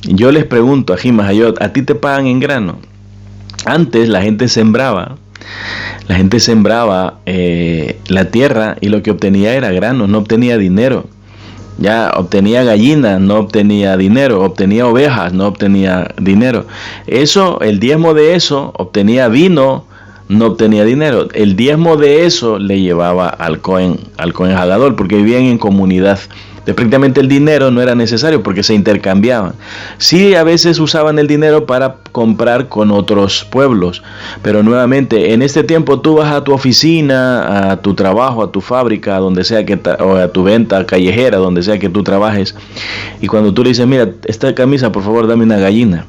Speaker 1: Yo les pregunto, Ají Mahayot, ¿a ti te pagan en grano? Antes la gente sembraba la tierra y lo que obtenía era grano, no obtenía dinero. Ya obtenía gallinas, no obtenía dinero, obtenía ovejas, no obtenía dinero. Eso, el diezmo de eso, obtenía vino, no obtenía dinero. El diezmo de eso le llevaba al Cohen Hagadol, porque vivían en comunidad. Prácticamente el dinero no era necesario porque se intercambiaban. Sí, a veces usaban el dinero para comprar con otros pueblos, pero nuevamente en este tiempo tú vas a tu oficina, a tu trabajo, a tu fábrica, donde sea o a tu venta callejera, donde sea que tú trabajes, y cuando tú le dices, mira, esta camisa por favor dame una gallina,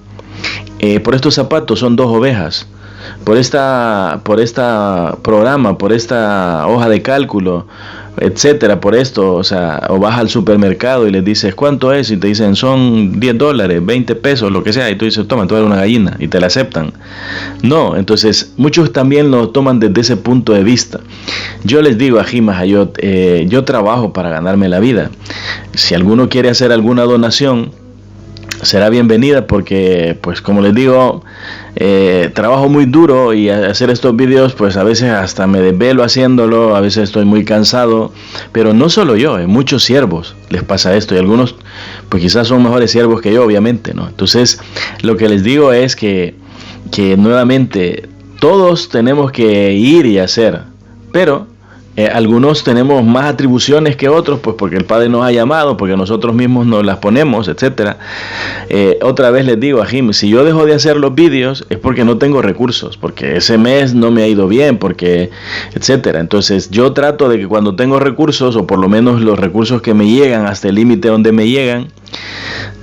Speaker 1: por estos zapatos son 2 ovejas, por esta programa, por esta hoja de cálculo, etcétera, por esto, o vas al supermercado y les dices, ¿cuánto es? Y te dicen, son $10, 20 pesos, lo que sea, y tú dices, toma, tú eres una gallina, y te la aceptan. No, entonces, muchos también lo toman desde ese punto de vista. Yo les digo a Ají Mahayot, yo trabajo para ganarme la vida. Si alguno quiere hacer alguna donación, será bienvenida porque, pues como les digo, trabajo muy duro y hacer estos vídeos, pues a veces hasta me desvelo haciéndolo, a veces estoy muy cansado, pero no solo yo, muchos siervos les pasa esto y algunos pues quizás son mejores siervos que yo, obviamente, ¿no? Entonces lo que les digo es que nuevamente todos tenemos que ir y hacer, pero algunos tenemos más atribuciones que otros, pues porque el Padre nos ha llamado, porque nosotros mismos nos las ponemos, etcétera. Otra vez les digo a Jim, si yo dejo de hacer los vídeos es porque no tengo recursos, porque ese mes no me ha ido bien, porque etcétera. Entonces yo trato de que cuando tengo recursos, o por lo menos los recursos que me llegan hasta el límite donde me llegan,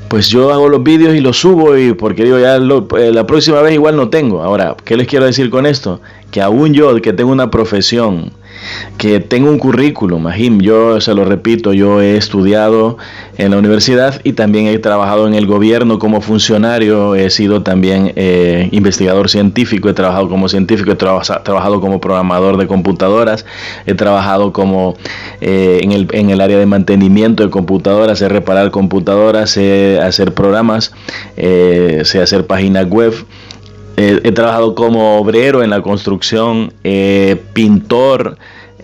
Speaker 1: pues yo hago los vídeos y los subo, y porque digo, ya la próxima vez igual no tengo. Ahora, ¿qué les quiero decir con esto? Que aún yo, que tengo una profesión, que tengo un currículum, yo se lo repito, yo he estudiado en la universidad y también he trabajado en el gobierno como funcionario, he sido también investigador científico, he trabajado como científico, he trabajado como programador de computadoras, he trabajado como en el área de mantenimiento de computadoras, sé reparar computadoras, sé hacer programas, sé hacer páginas web. He trabajado como obrero en la construcción, pintor,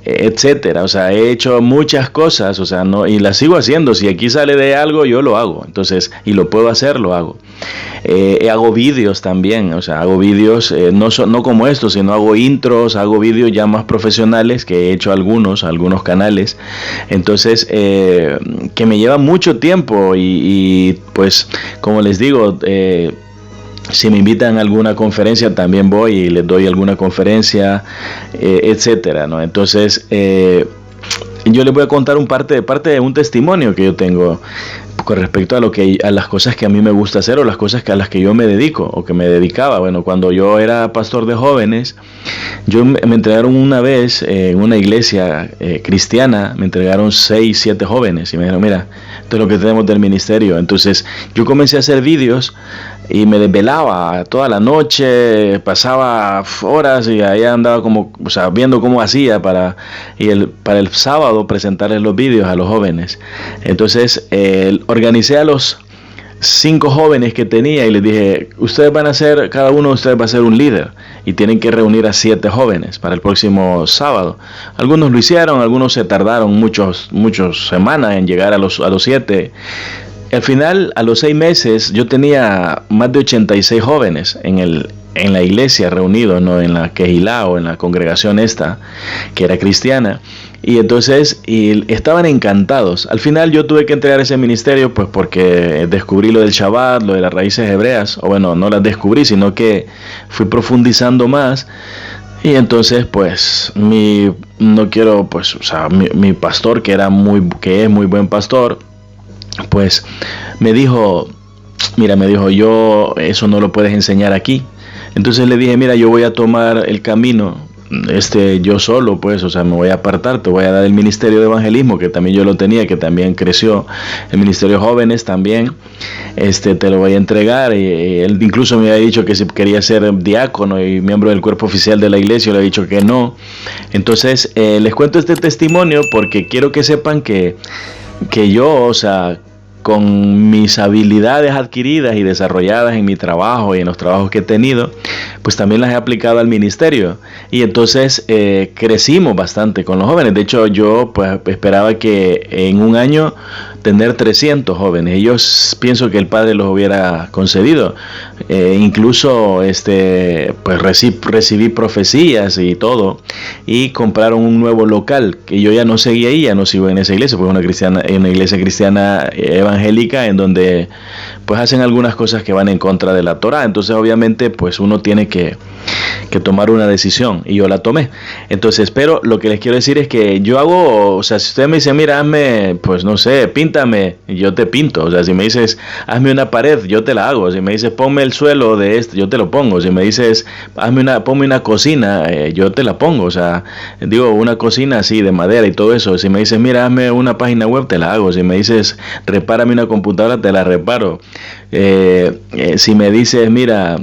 Speaker 1: etcétera. O sea, he hecho muchas cosas, no, y las sigo haciendo. Si aquí sale de algo, yo lo hago. Entonces, y lo puedo hacer, lo hago. Hago vídeos también, hago vídeos no como estos, sino hago intros, hago vídeos ya más profesionales que he hecho algunos canales. Entonces, que me lleva mucho tiempo y pues, como les digo, si me invitan a alguna conferencia también voy y les doy alguna conferencia, etcétera, ¿no? Entonces, yo les voy a contar parte de un testimonio que yo tengo con respecto a las cosas que a mí me gusta hacer, o las cosas a las que yo me dedico o que me dedicaba. Bueno, cuando yo era pastor de jóvenes, me entregaron una vez en una iglesia cristiana, me entregaron 6, 7 jóvenes y me dijeron, mira, esto es lo que tenemos del ministerio. Entonces yo comencé a hacer vídeos y me desvelaba toda la noche, pasaba horas y ahí andaba viendo cómo hacía para el sábado presentarles los vídeos a los jóvenes. Entonces organicé a los 5 jóvenes que tenía y les dije, cada uno de ustedes va a ser un líder y tienen que reunir a 7 jóvenes para el próximo sábado. Algunos lo hicieron, algunos se tardaron muchas semanas en llegar a los 7. Al final, a los 6 meses, yo tenía más de 86 jóvenes en en la iglesia reunidos, ¿no? En la Kehilá o en la congregación esta, que era cristiana. Y entonces estaban encantados. Al final yo tuve que entregar ese ministerio pues porque descubrí lo del Shabbat, lo de las raíces hebreas, o bueno, no las descubrí, sino que fui profundizando más. Y entonces pues mi pastor, que es muy buen pastor, pues me dijo, yo eso no lo puedes enseñar aquí. Entonces le dije, mira, yo voy a tomar el camino yo solo, pues, o sea, me voy a apartar, te voy a dar el ministerio de evangelismo, que también yo lo tenía, que también creció, el ministerio de jóvenes también, te lo voy a entregar. Y él incluso me había dicho que si quería ser diácono y miembro del cuerpo oficial de la iglesia, le he dicho que no. Entonces, les cuento este testimonio porque quiero que sepan que yo, o sea, con mis habilidades adquiridas y desarrolladas en mi trabajo y en los trabajos que he tenido, pues también las he aplicado al ministerio. Y entonces crecimos bastante con los jóvenes. De hecho, yo pues esperaba que en un año tener 300 jóvenes. Y yo pienso que el Padre los hubiera concedido. Incluso pues recibí profecías y todo. Y compraron un nuevo local, que yo ya no seguí ahí, ya no sigo en esa iglesia, pues una iglesia cristiana evangélica en donde pues hacen algunas cosas que van en contra de la Torá. Entonces obviamente pues uno tiene que tomar una decisión, y yo la tomé. Entonces, pero lo que les quiero decir es que yo hago, o sea, si usted me dice, mira, hazme, pues no sé, píntame, yo te pinto. O sea, si me dices, hazme una pared, yo te la hago. Si me dices, ponme el suelo de yo te lo pongo. Si me dices, ponme una cocina, yo te la pongo. O sea, digo, una cocina así de madera y todo eso. Si me dices, mira, hazme una página web, te la hago. Si me dices, repárame una computadora, te la reparo. Si me dices, mira,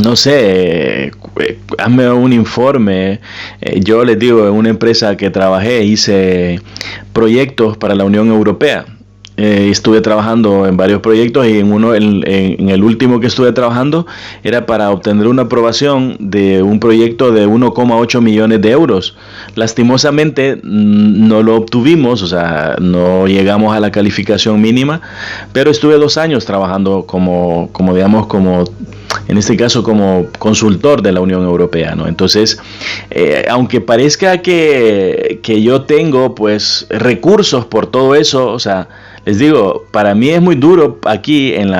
Speaker 1: no sé, hazme un informe. Yo les digo, en una empresa que trabajé, hice proyectos para la Unión Europea. Estuve trabajando en varios proyectos, y en el último que estuve trabajando era para obtener una aprobación de un proyecto de 1,8 millones de euros. Lastimosamente no lo obtuvimos, o sea, no llegamos a la calificación mínima, pero estuve 2 años trabajando como en este caso como consultor de la Unión Europea, ¿no? Entonces, aunque parezca que yo tengo pues recursos por todo eso, o sea, les digo, para mí es muy duro aquí en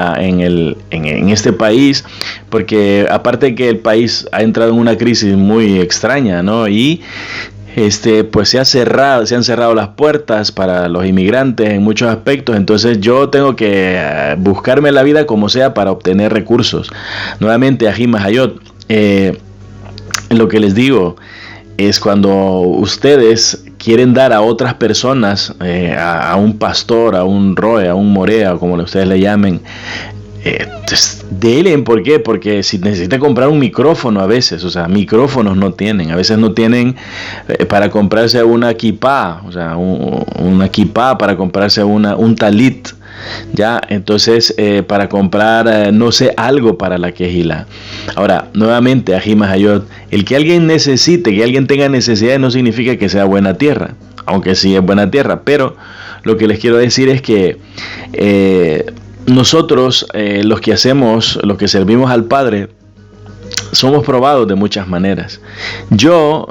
Speaker 1: este país, porque aparte que el país ha entrado en una crisis muy extraña, ¿no? Y pues se han cerrado las puertas para los inmigrantes en muchos aspectos. Entonces yo tengo que buscarme la vida como sea para obtener recursos. Nuevamente, Ají Mahayot, lo que les digo es, cuando ustedes quieren dar a otras personas, a un pastor, a un roe, a un morea, como ustedes le llamen, denle. ¿Por qué? Porque si necesita comprar un micrófono a veces, o sea, micrófonos no tienen, a veces no tienen para comprarse una kipá, o sea, una kipá, para comprarse un talit, ya. Entonces, para comprar, no sé, algo para la quejila. Ahora, nuevamente, Ají Mahayot, el que alguien necesite, que alguien tenga necesidad, no significa que sea buena tierra, aunque sí es buena tierra. Pero lo que les quiero decir es que nosotros, los que servimos al Padre, somos probados de muchas maneras. Yo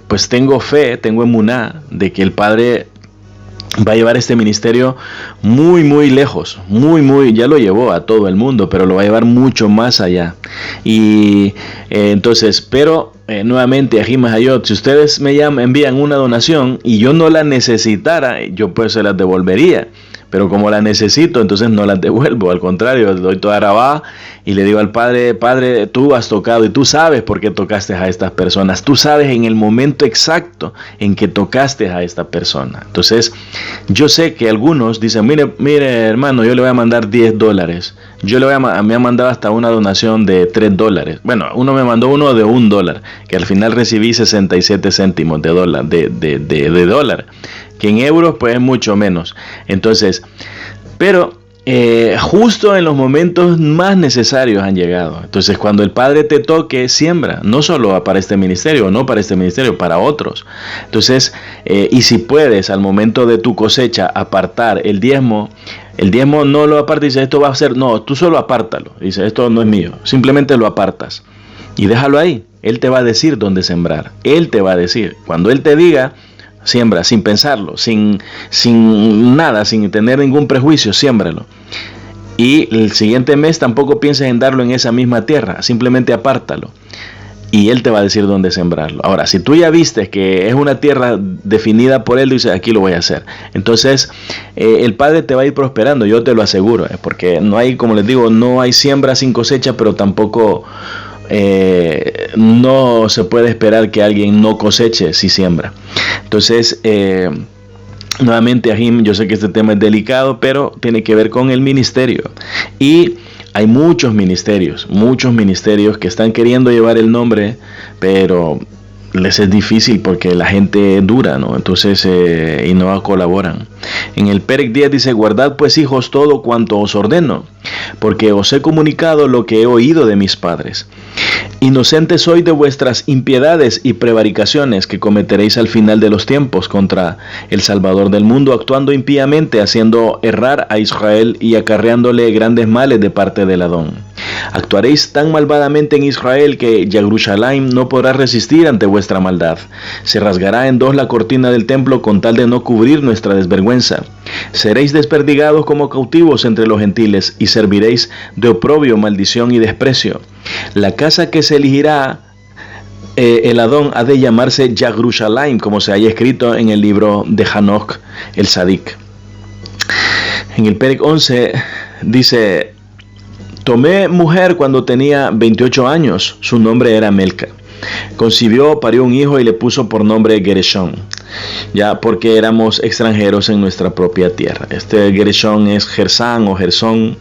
Speaker 1: pues tengo fe, tengo emuná de que el Padre va a llevar este ministerio muy muy lejos, ya lo llevó a todo el mundo, pero lo va a llevar mucho más allá. Y entonces, pero nuevamente, Ají Mahayot, si ustedes me envían una donación y yo no la necesitara, yo pues se las devolvería. Pero como la necesito, entonces no las devuelvo. Al contrario, doy toda rabá y le digo al Padre, Padre, tú has tocado y tú sabes por qué tocaste a estas personas. Tú sabes en el momento exacto en que tocaste a esta persona. Entonces, yo sé que algunos dicen, mire hermano, yo le voy a mandar $10. Me ha mandado hasta una donación de $3. Bueno, uno me mandó uno de $1, que al final recibí 67 céntimos de dólar. Que en euros pues es mucho menos. Entonces, pero justo en los momentos más necesarios han llegado. Entonces, cuando el Padre te toque, siembra, no solo para este ministerio, no para este ministerio, para otros. Entonces, y si puedes al momento de tu cosecha apartar el diezmo, El diezmo no lo aparta y dice, esto va a ser, no, tú solo apártalo. Dice, esto no es mío, simplemente lo apartas. Y déjalo ahí. Él te va a decir dónde sembrar. Él te va a decir. Cuando Él te diga, siembra, sin pensarlo, sin nada, sin tener ningún prejuicio, siémbralo. Y el siguiente mes tampoco pienses en darlo en esa misma tierra, simplemente apártalo. Y Él te va a decir dónde sembrarlo. Ahora, si tú ya viste que es una tierra definida por Él, dices, aquí lo voy a hacer. Entonces, el Padre te va a ir prosperando, yo te lo aseguro. Porque no hay, como les digo, no hay siembra sin cosecha, pero tampoco no se puede esperar que alguien no coseche si siembra. Entonces, nuevamente, Ahim, yo sé que este tema es delicado, pero tiene que ver con el ministerio. Y hay muchos ministerios que están queriendo llevar el nombre, pero les es difícil porque la gente es dura, ¿no? Entonces, y no colaboran. En el Perec 10 dice, guardad pues, hijos, todo cuanto os ordeno, porque os he comunicado lo que he oído de mis padres. Inocente soy de vuestras impiedades y prevaricaciones que cometeréis al final de los tiempos contra el Salvador del mundo, actuando impíamente, haciendo errar a Israel y acarreándole grandes males de parte del Adón. Actuaréis tan malvadamente en Israel que Jerusalén no podrá resistir ante vuestra maldad. Se rasgará en dos la cortina del templo con tal de no cubrir nuestra desvergüenza. Seréis desperdigados como cautivos entre los gentiles y serviréis de oprobio, maldición y desprecio. La casa que se elegirá el Adón ha de llamarse Jerusalén, como se haya escrito en el libro de Hanoch el Sadik. En el Perec 11 dice, tomé mujer cuando tenía 28 años, su nombre era Melca. Concibió, parió un hijo y le puso por nombre Gershón, ya porque éramos extranjeros en nuestra propia tierra. Este Gershón es Gersán o Gersón,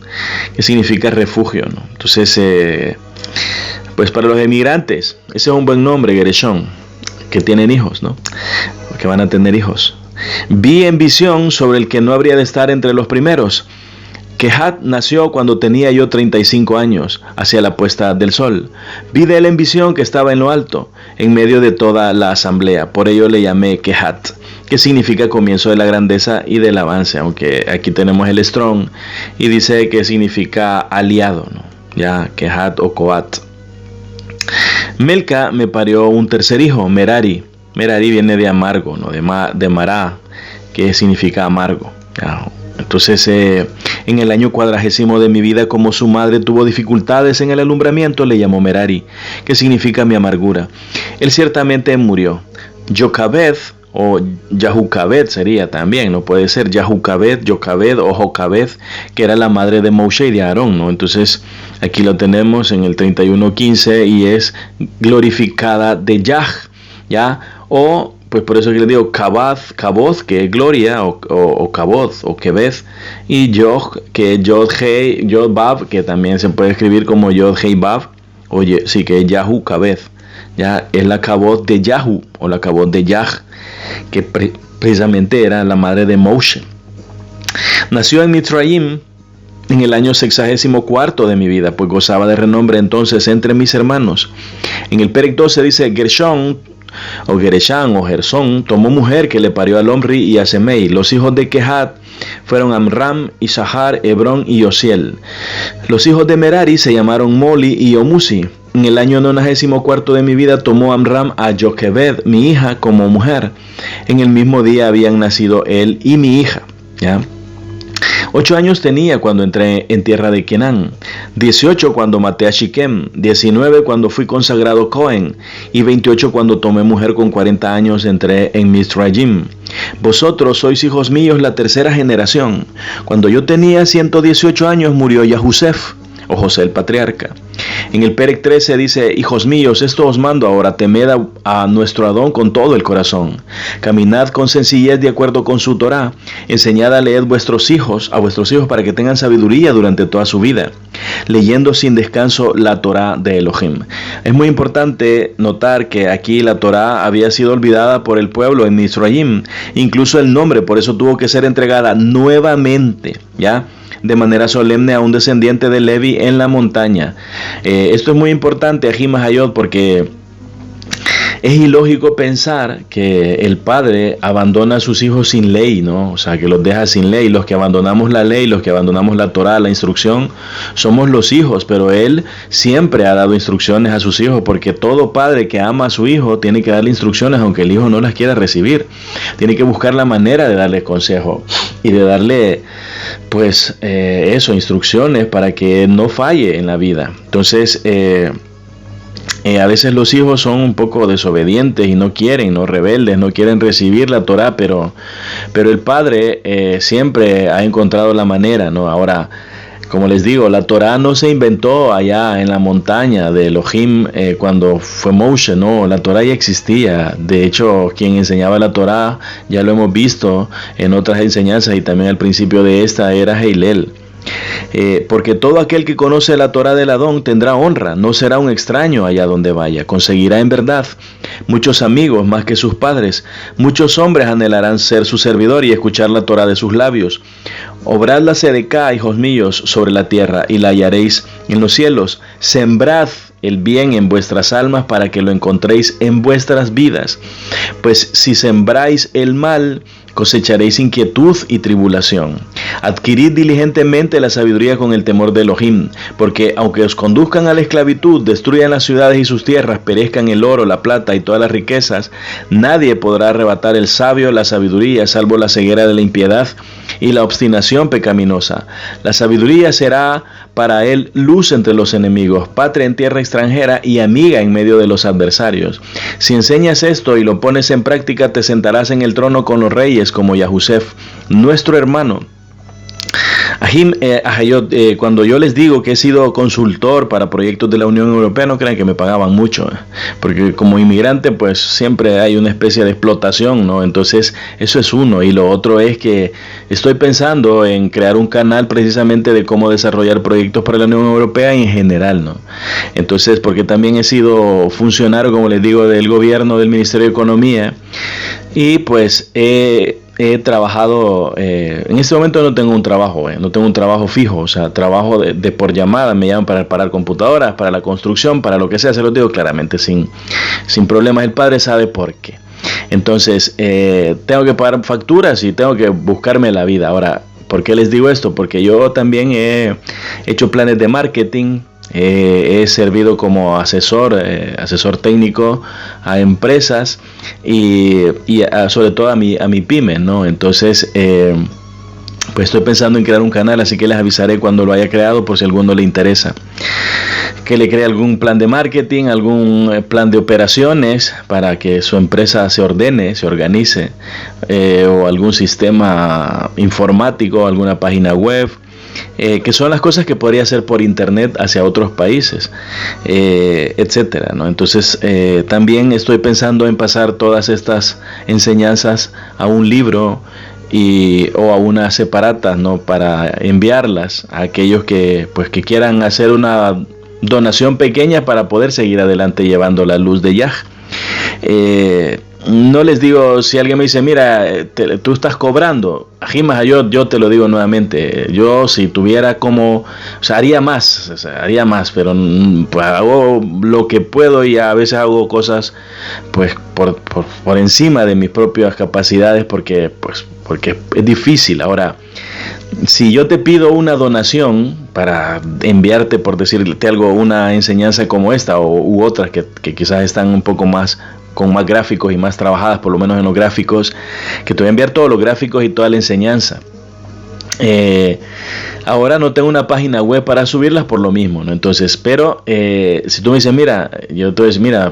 Speaker 1: que significa refugio, ¿no? Entonces, pues para los emigrantes, ese es un buen nombre, Gershón, que tienen hijos, ¿no? Que van a tener hijos. Vi en visión sobre el que no habría de estar entre los primeros. Kehat nació cuando tenía yo 35 años, hacia la puesta del sol. Vi de él en visión que estaba en lo alto, en medio de toda la asamblea. Por ello le llamé Kehat, que significa comienzo de la grandeza y del avance, aunque aquí tenemos el Strong y dice que significa aliado, ¿no? Ya, Kehat o Coat. Melca me parió un tercer hijo, Merari. Merari viene de amargo, ¿no? De Mará, que significa amargo. Ya. Entonces, en el año 40 de mi vida, como su madre tuvo dificultades en el alumbramiento, le llamó Merari, que significa mi amargura. Él ciertamente murió. Jocabed o Yahucabed sería también, no puede ser Yahucabed, Jocabed o Jocabed, que era la madre de Moshe y de Aarón, ¿no? Entonces, aquí lo tenemos en el 31:15 y es glorificada de Yah, ¿ya? O pues por eso que le digo Kaboth, que es gloria, o Kaboth, o Kebeth, y Yod, que es Yod-Hei, Yod-Bab, que también se puede escribir como Yod-Hei-Bab, o sí, que es Yahu Kabeth, ya es la Kaboth de Yahu, o la Kaboth de Yah, que precisamente era la madre de Moshe. Nació en Mitzrayim en el año 64 de mi vida, pues gozaba de renombre entonces entre mis hermanos. En el Perec 12 dice, Gershón, o Gereshán o Gersón, tomó mujer que le parió a Omri y a Semei. Los hijos de Kehat fueron Amram, Isahar, Hebrón y Osiel. Los hijos de Merari se llamaron Moli y Omusi. En el año 94 de mi vida tomó Amram a Joquebed, mi hija, como mujer. En el mismo día habían nacido él y mi hija, ¿ya? 8 años tenía cuando entré en tierra de Canaán, 18 cuando maté a Shiquem, 19 cuando fui consagrado Cohen, y 28 cuando tomé mujer con 40 años entré en Mitzrayim. Vosotros sois hijos míos la tercera generación. Cuando yo tenía 118 años murió Yahusef, o José el patriarca. En el Perec 13 dice, hijos míos, esto os mando ahora, temed a nuestro Adón con todo el corazón. Caminad con sencillez de acuerdo con su Torá. Enseñad a leer a vuestros hijos para que tengan sabiduría durante toda su vida, leyendo sin descanso la Torá de Elohim. Es muy importante notar que aquí la Torá había sido olvidada por el pueblo en Mitzrayim, incluso el nombre, por eso tuvo que ser entregada nuevamente, ¿ya?, de manera solemne a un descendiente de Levi en la montaña. Esto es muy importante, Ahim Hayot, porque es ilógico pensar que el padre abandona a sus hijos sin ley, ¿no? O sea, que los deja sin ley. Los que abandonamos la ley, los que abandonamos la Torá, la instrucción, somos los hijos, pero él siempre ha dado instrucciones a sus hijos, porque todo padre que ama a su hijo tiene que darle instrucciones aunque el hijo no las quiera recibir. Tiene que buscar la manera de darle consejo y de darle, pues, instrucciones para que no falle en la vida. Entonces, a veces los hijos son un poco desobedientes y no quieren, no rebeldes, no quieren recibir la Torá, pero el padre siempre ha encontrado la manera, ¿no? Ahora, como les digo, la Torá no se inventó allá en la montaña de Elohim cuando fue Moshe, no, la Torá ya existía. De hecho, quien enseñaba la Torá, ya lo hemos visto en otras enseñanzas y también al principio de esta era Hillel. Porque todo aquel que conoce la Torá del Adón tendrá honra, no será un extraño allá donde vaya, conseguirá en verdad muchos amigos más que sus padres, muchos hombres anhelarán ser su servidor y escuchar la Torá de sus labios. Obrad la sedecá, hijos míos, sobre la tierra y la hallaréis en los cielos, sembrad el bien en vuestras almas para que lo encontréis en vuestras vidas, pues si sembráis el mal, cosecharéis inquietud y tribulación. Adquirid diligentemente la sabiduría con el temor de Elohim, porque aunque os conduzcan a la esclavitud, destruyan las ciudades y sus tierras, perezcan el oro, la plata y todas las riquezas, nadie podrá arrebatar el sabio la sabiduría, salvo la ceguera de la impiedad y la obstinación pecaminosa. La sabiduría será para él luz entre los enemigos, patria en tierra extranjera y amiga en medio de los adversarios. Si enseñas esto y lo pones en práctica, te sentarás en el trono con los reyes como Yahusef, nuestro hermano. Cuando yo les digo que he sido consultor para proyectos de la Unión Europea, no crean que me pagaban mucho, porque como inmigrante pues siempre hay una especie de explotación, ¿no? Entonces eso es uno, y lo otro es que estoy pensando en crear un canal precisamente de cómo desarrollar proyectos para la Unión Europea en general, ¿no? Entonces, porque también he sido funcionario, como les digo, del gobierno, del Ministerio de Economía, y pues he trabajado, en este momento no tengo un trabajo fijo, o sea, trabajo de por llamada, me llaman para reparar computadoras, para la construcción, para lo que sea, se lo digo claramente, sin problemas. El padre sabe por qué. Entonces, tengo que pagar facturas y tengo que buscarme la vida. Ahora, ¿por qué les digo esto? Porque yo también he hecho planes de marketing. He servido como asesor técnico a empresas y sobre todo a mi pyme, ¿no? Entonces, pues estoy pensando en crear un canal, así que les avisaré cuando lo haya creado por si a alguno le interesa. Que le cree algún plan de marketing, algún plan de operaciones para que su empresa se ordene, se organice, o algún sistema informático, alguna página web. Que son las cosas que podría hacer por internet hacia otros países, etcétera, ¿no? Entonces, también estoy pensando en pasar todas estas enseñanzas a un libro o a unas separatas, ¿no? Para enviarlas a aquellos que quieran hacer una donación pequeña para poder seguir adelante llevando la luz de Yah. No les digo, si alguien me dice, mira, tú estás cobrando, yo te lo digo nuevamente, yo si tuviera como, o sea, haría más, pero pues hago lo que puedo y a veces hago cosas pues por encima de mis propias capacidades porque es difícil. Ahora, si yo te pido una donación para enviarte, por decirte algo, una enseñanza como esta u otras que quizás están un poco más con más gráficos y más trabajadas, por lo menos en los gráficos, que te voy a enviar todos los gráficos y toda la enseñanza. Ahora no tengo una página web para subirlas por lo mismo, ¿no? Entonces, pero si tú me dices, mira,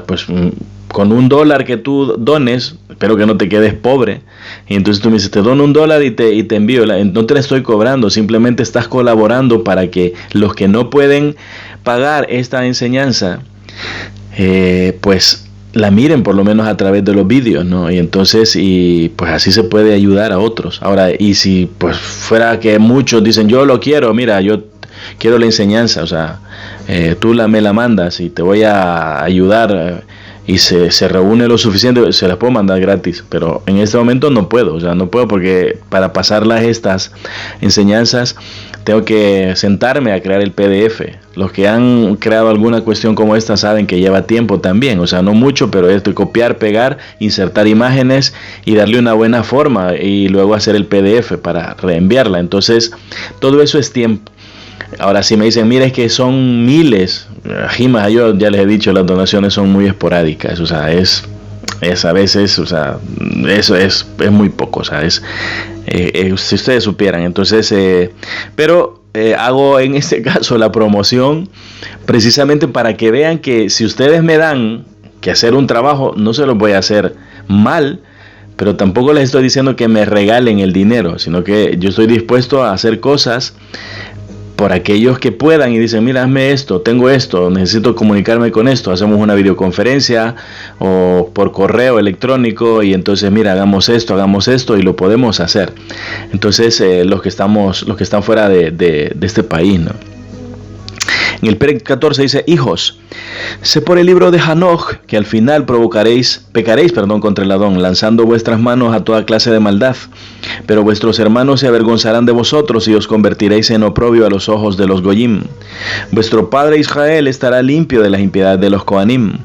Speaker 1: pues con $1 que tú dones, espero que no te quedes pobre. Y entonces tú me dices, te dono $1 y te envío. No te la estoy cobrando, simplemente estás colaborando para que los que no pueden pagar esta enseñanza, pues la miren por lo menos a través de los vídeos, ¿no? Y entonces, pues así se puede ayudar a otros. Ahora, y si pues fuera que muchos dicen, yo lo quiero, mira, yo quiero la enseñanza, o sea, tú me la mandas y te voy a ayudar, y se reúne lo suficiente, se las puedo mandar gratis, pero en este momento no puedo, porque para pasarlas estas enseñanzas tengo que sentarme a crear el PDF. Los que han creado alguna cuestión como esta saben que lleva tiempo también, o sea, no mucho, pero esto, copiar, pegar, insertar imágenes y darle una buena forma y luego hacer el PDF para reenviarla. Entonces, todo eso es tiempo. Ahora, si me dicen, mira, es que son miles, yo ya les he dicho, las donaciones son muy esporádicas, o sea, es a veces, o sea, eso es muy poco, o sea, si ustedes supieran. Entonces, pero hago en este caso la promoción precisamente para que vean que si ustedes me dan que hacer un trabajo, no se los voy a hacer mal, pero tampoco les estoy diciendo que me regalen el dinero, sino que yo estoy dispuesto a hacer cosas por aquellos que puedan y dicen, mira, hazme esto, tengo esto, necesito comunicarme con esto, hacemos una videoconferencia o por correo electrónico y entonces, mira, hagamos esto y lo podemos hacer. Entonces, los que están fuera de este país, ¿no? En el Perec 14 dice, hijos, sé por el libro de Hanoch que al final pecaréis contra el Adón, lanzando vuestras manos a toda clase de maldad. Pero vuestros hermanos se avergonzarán de vosotros y os convertiréis en oprobio a los ojos de los Goyim. Vuestro padre Israel estará limpio de las impiedades de los Kohanim,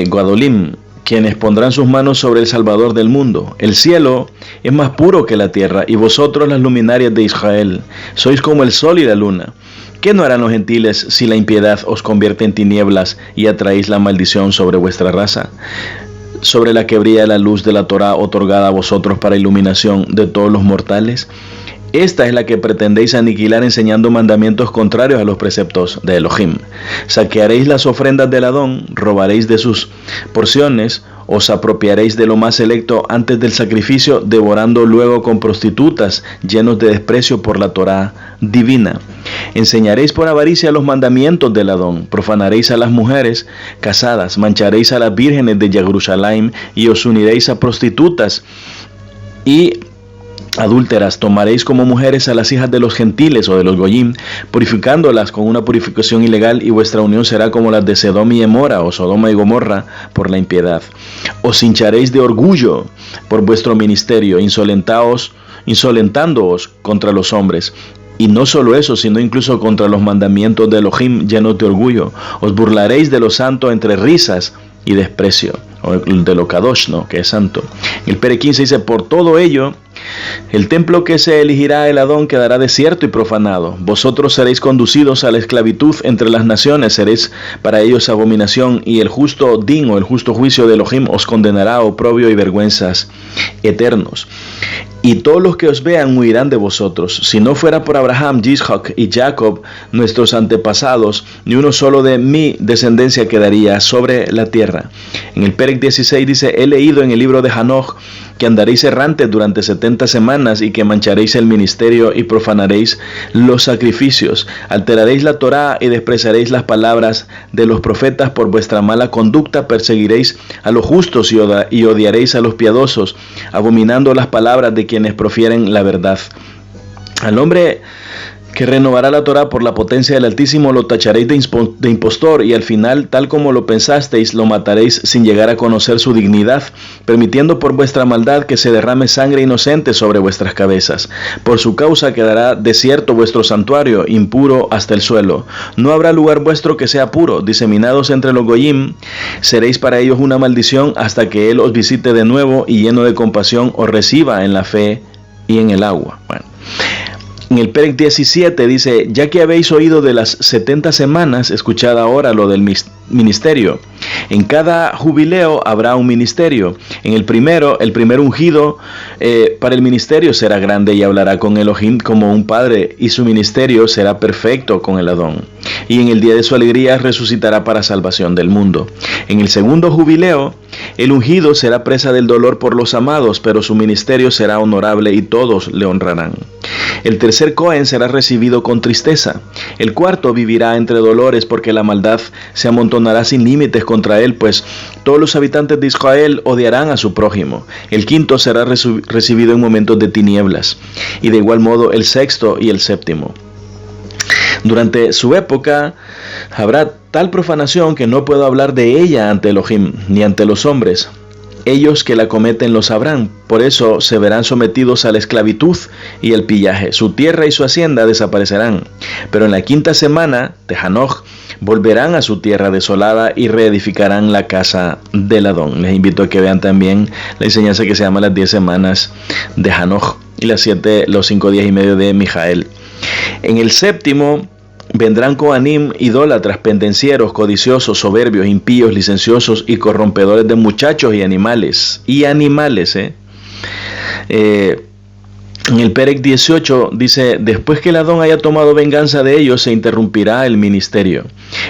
Speaker 1: Guadolim, quienes pondrán sus manos sobre el Salvador del mundo. El cielo es más puro que la tierra, y vosotros las luminarias de Israel, sois como el sol y la luna. ¿Qué no harán los gentiles si la impiedad os convierte en tinieblas y atraéis la maldición sobre vuestra raza, sobre la que brilla la luz de la Torá otorgada a vosotros para iluminación de todos los mortales? Esta es la que pretendéis aniquilar enseñando mandamientos contrarios a los preceptos de Elohim. Saquearéis las ofrendas del Adón, robaréis de sus porciones, os apropiaréis de lo más selecto antes del sacrificio, devorando luego con prostitutas, llenos de desprecio por la Torá divina. Enseñaréis por avaricia los mandamientos del Adón, profanaréis a las mujeres casadas, mancharéis a las vírgenes de Jerusalén y os uniréis a prostitutas y adúlteras, tomaréis como mujeres a las hijas de los gentiles o de los goyim, purificándolas con una purificación ilegal, y vuestra unión será como las de Sedom y Emora o Sodoma y Gomorra por la impiedad. Os hincharéis de orgullo por vuestro ministerio, insolentándoos contra los hombres. Y no solo eso, sino incluso contra los mandamientos de Elohim llenos de orgullo. Os burlaréis de lo santo entre risas y desprecio, o de lo kadosh, ¿no?, que es santo. El Perec 15 dice, por todo ello, el templo que se elegirá el Adón quedará desierto y profanado. Vosotros seréis conducidos a la esclavitud entre las naciones, seréis para ellos abominación, y el justo din o el justo juicio de Elohim os condenará a oprobio y vergüenzas eternos. Y todos los que os vean huirán de vosotros. Si no fuera por Abraham, Isaac y Jacob, nuestros antepasados, ni uno solo de mi descendencia quedaría sobre la tierra. En el Perec 16 dice, he leído en el libro de Hanoch que andaréis errantes durante 70 semanas y que mancharéis el ministerio y profanaréis los sacrificios, alteraréis la Torá y despreciaréis las palabras de los profetas. Por vuestra mala conducta perseguiréis a los justos y odiaréis a los piadosos, abominando las palabras de quienes profieren la verdad. Al hombre que renovará la Torá por la potencia del Altísimo lo tacharéis de impostor, y al final, tal como lo pensasteis, lo mataréis sin llegar a conocer su dignidad, permitiendo por vuestra maldad que se derrame sangre inocente sobre vuestras cabezas. Por su causa quedará desierto vuestro santuario, impuro hasta el suelo. No habrá lugar vuestro que sea puro. Diseminados entre los goyim, seréis para ellos una maldición hasta que Él os visite de nuevo y lleno de compasión os reciba en la fe y en el agua. Bueno. En el Perec 17 dice, ya que habéis oído de las 70 semanas, escuchad ahora lo del ministerio. En cada jubileo habrá un ministerio. En el primer ungido para el ministerio será grande y hablará con Elohim como un padre, y su ministerio será perfecto con el Adón. Y en el día de su alegría resucitará para salvación del mundo. En el segundo jubileo, el ungido será presa del dolor por los amados, pero su ministerio será honorable y todos le honrarán. El tercer Cohen será recibido con tristeza. El cuarto vivirá entre dolores porque la maldad se amontonará sin límites contra él, pues todos los habitantes de Israel odiarán a su prójimo. El quinto será recibido en momentos de tinieblas, y de igual modo el sexto y el séptimo. Durante su época habrá tal profanación que no puedo hablar de ella ante Elohim ni ante los hombres. ellos que la cometen lo sabrán, por eso se verán sometidos a la esclavitud y el pillaje. Su tierra y su hacienda desaparecerán. Pero en la 5ª semana de Hanoch volverán a su tierra desolada y reedificarán la casa del Adón. Les invito a que vean también la enseñanza que se llama las 10 semanas de Hanoch y los 5 días y medio de Mijael. En el 7º vendrán Kohanim, idólatras, pendencieros, codiciosos, soberbios, impíos, licenciosos y corrompedores de muchachos y animales. En el Perec 18 dice: después que el Adón haya tomado venganza de ellos, se interrumpirá el ministerio.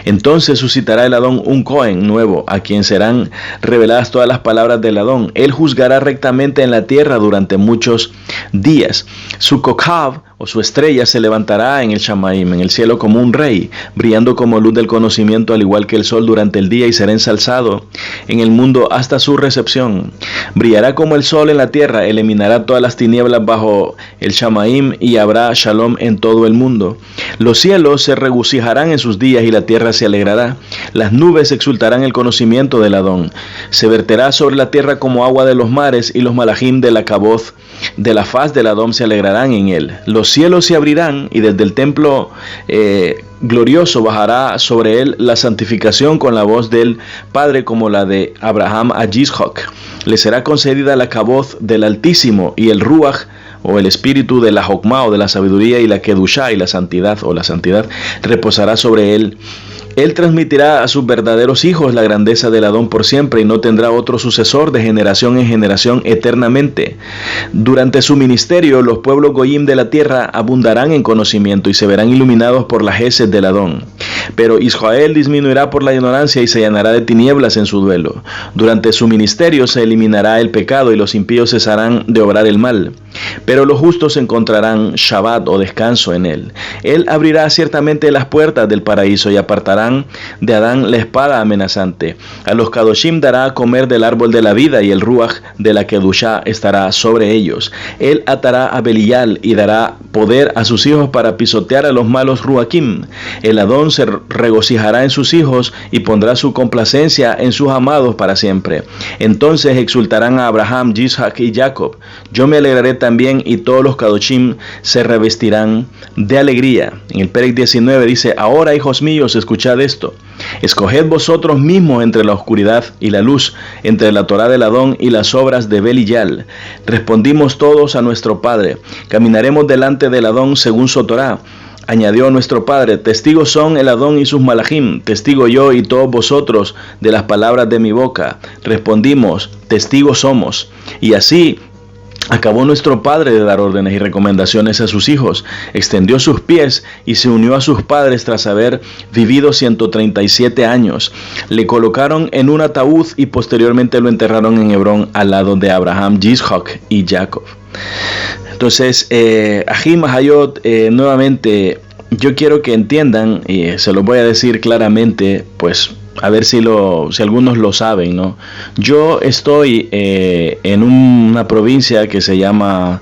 Speaker 1: Entonces suscitará el Adón un Cohen nuevo, a quien serán reveladas todas las palabras del Adón. Él juzgará rectamente en la tierra durante muchos días. Su Kokav, o su estrella, se levantará en el Shamaim, en el cielo, como un rey, brillando como luz del conocimiento, al igual que el sol durante el día, y será ensalzado en el mundo hasta su recepción. Brillará como el sol en la tierra, eliminará todas las tinieblas bajo el Shamaim, y habrá Shalom en todo el mundo. Los cielos se regocijarán en sus días, y la tierra se alegrará. Las nubes exultarán el conocimiento del Adón. Se verterá sobre la tierra como agua de los mares, y los malachim de la Caboz de la faz del Adón se alegrarán en él. Los cielos se abrirán, y desde el templo glorioso bajará sobre él la santificación con la voz del Padre, como la de Abraham a Yitzhak. Le será concedida la Caboz del Altísimo, y el Ruach, o el espíritu de la Jokmah, o de la sabiduría, y la Kedushá, y la santidad, o la santidad, reposará sobre él. Él transmitirá a sus verdaderos hijos la grandeza del Adón por siempre, y no tendrá otro sucesor de generación en generación eternamente. Durante su ministerio, los pueblos goyim de la tierra abundarán en conocimiento y se verán iluminados por la gesed del Adón. Pero Israel disminuirá por la ignorancia y se llenará de tinieblas en su duelo. Durante su ministerio se eliminará el pecado y los impíos cesarán de obrar el mal. Pero los justos encontrarán Shabbat o descanso en él. Él abrirá ciertamente las puertas del paraíso y apartarán de Adán la espada amenazante. A los Kadoshim dará a comer del árbol de la vida, y el Ruach de la Kedushá estará sobre ellos. Él atará a Belial y dará poder a sus hijos para pisotear a los malos Ruakim. El Adón se regocijará en sus hijos y pondrá su complacencia en sus amados para siempre. Entonces exultarán a Abraham, Yitzhak y Jacob. Yo me alegraré también, y todos los Kadoshim se revestirán de alegría. En el Perec 19 dice: ahora, hijos míos, escuchad esto. Escoged vosotros mismos entre la oscuridad y la luz, entre la Torá del Adón y las obras de Belial. Respondimos todos a nuestro Padre: caminaremos delante del Adón según su Torá. Añadió nuestro Padre: testigos son el Adón y sus malachim, testigo yo y todos vosotros de las palabras de mi boca. Respondimos: testigos somos. Y así acabó nuestro Padre de dar órdenes y recomendaciones a sus hijos, extendió sus pies y se unió a sus padres tras haber vivido 137 años. Le colocaron en un ataúd y posteriormente lo enterraron en Hebrón al lado de Abraham, Yitzhak y Jacob. Entonces, Ahim Hayot, nuevamente, yo quiero que entiendan, y se lo voy a decir claramente, pues a ver si algunos lo saben, ¿no? Yo estoy en una provincia que se llama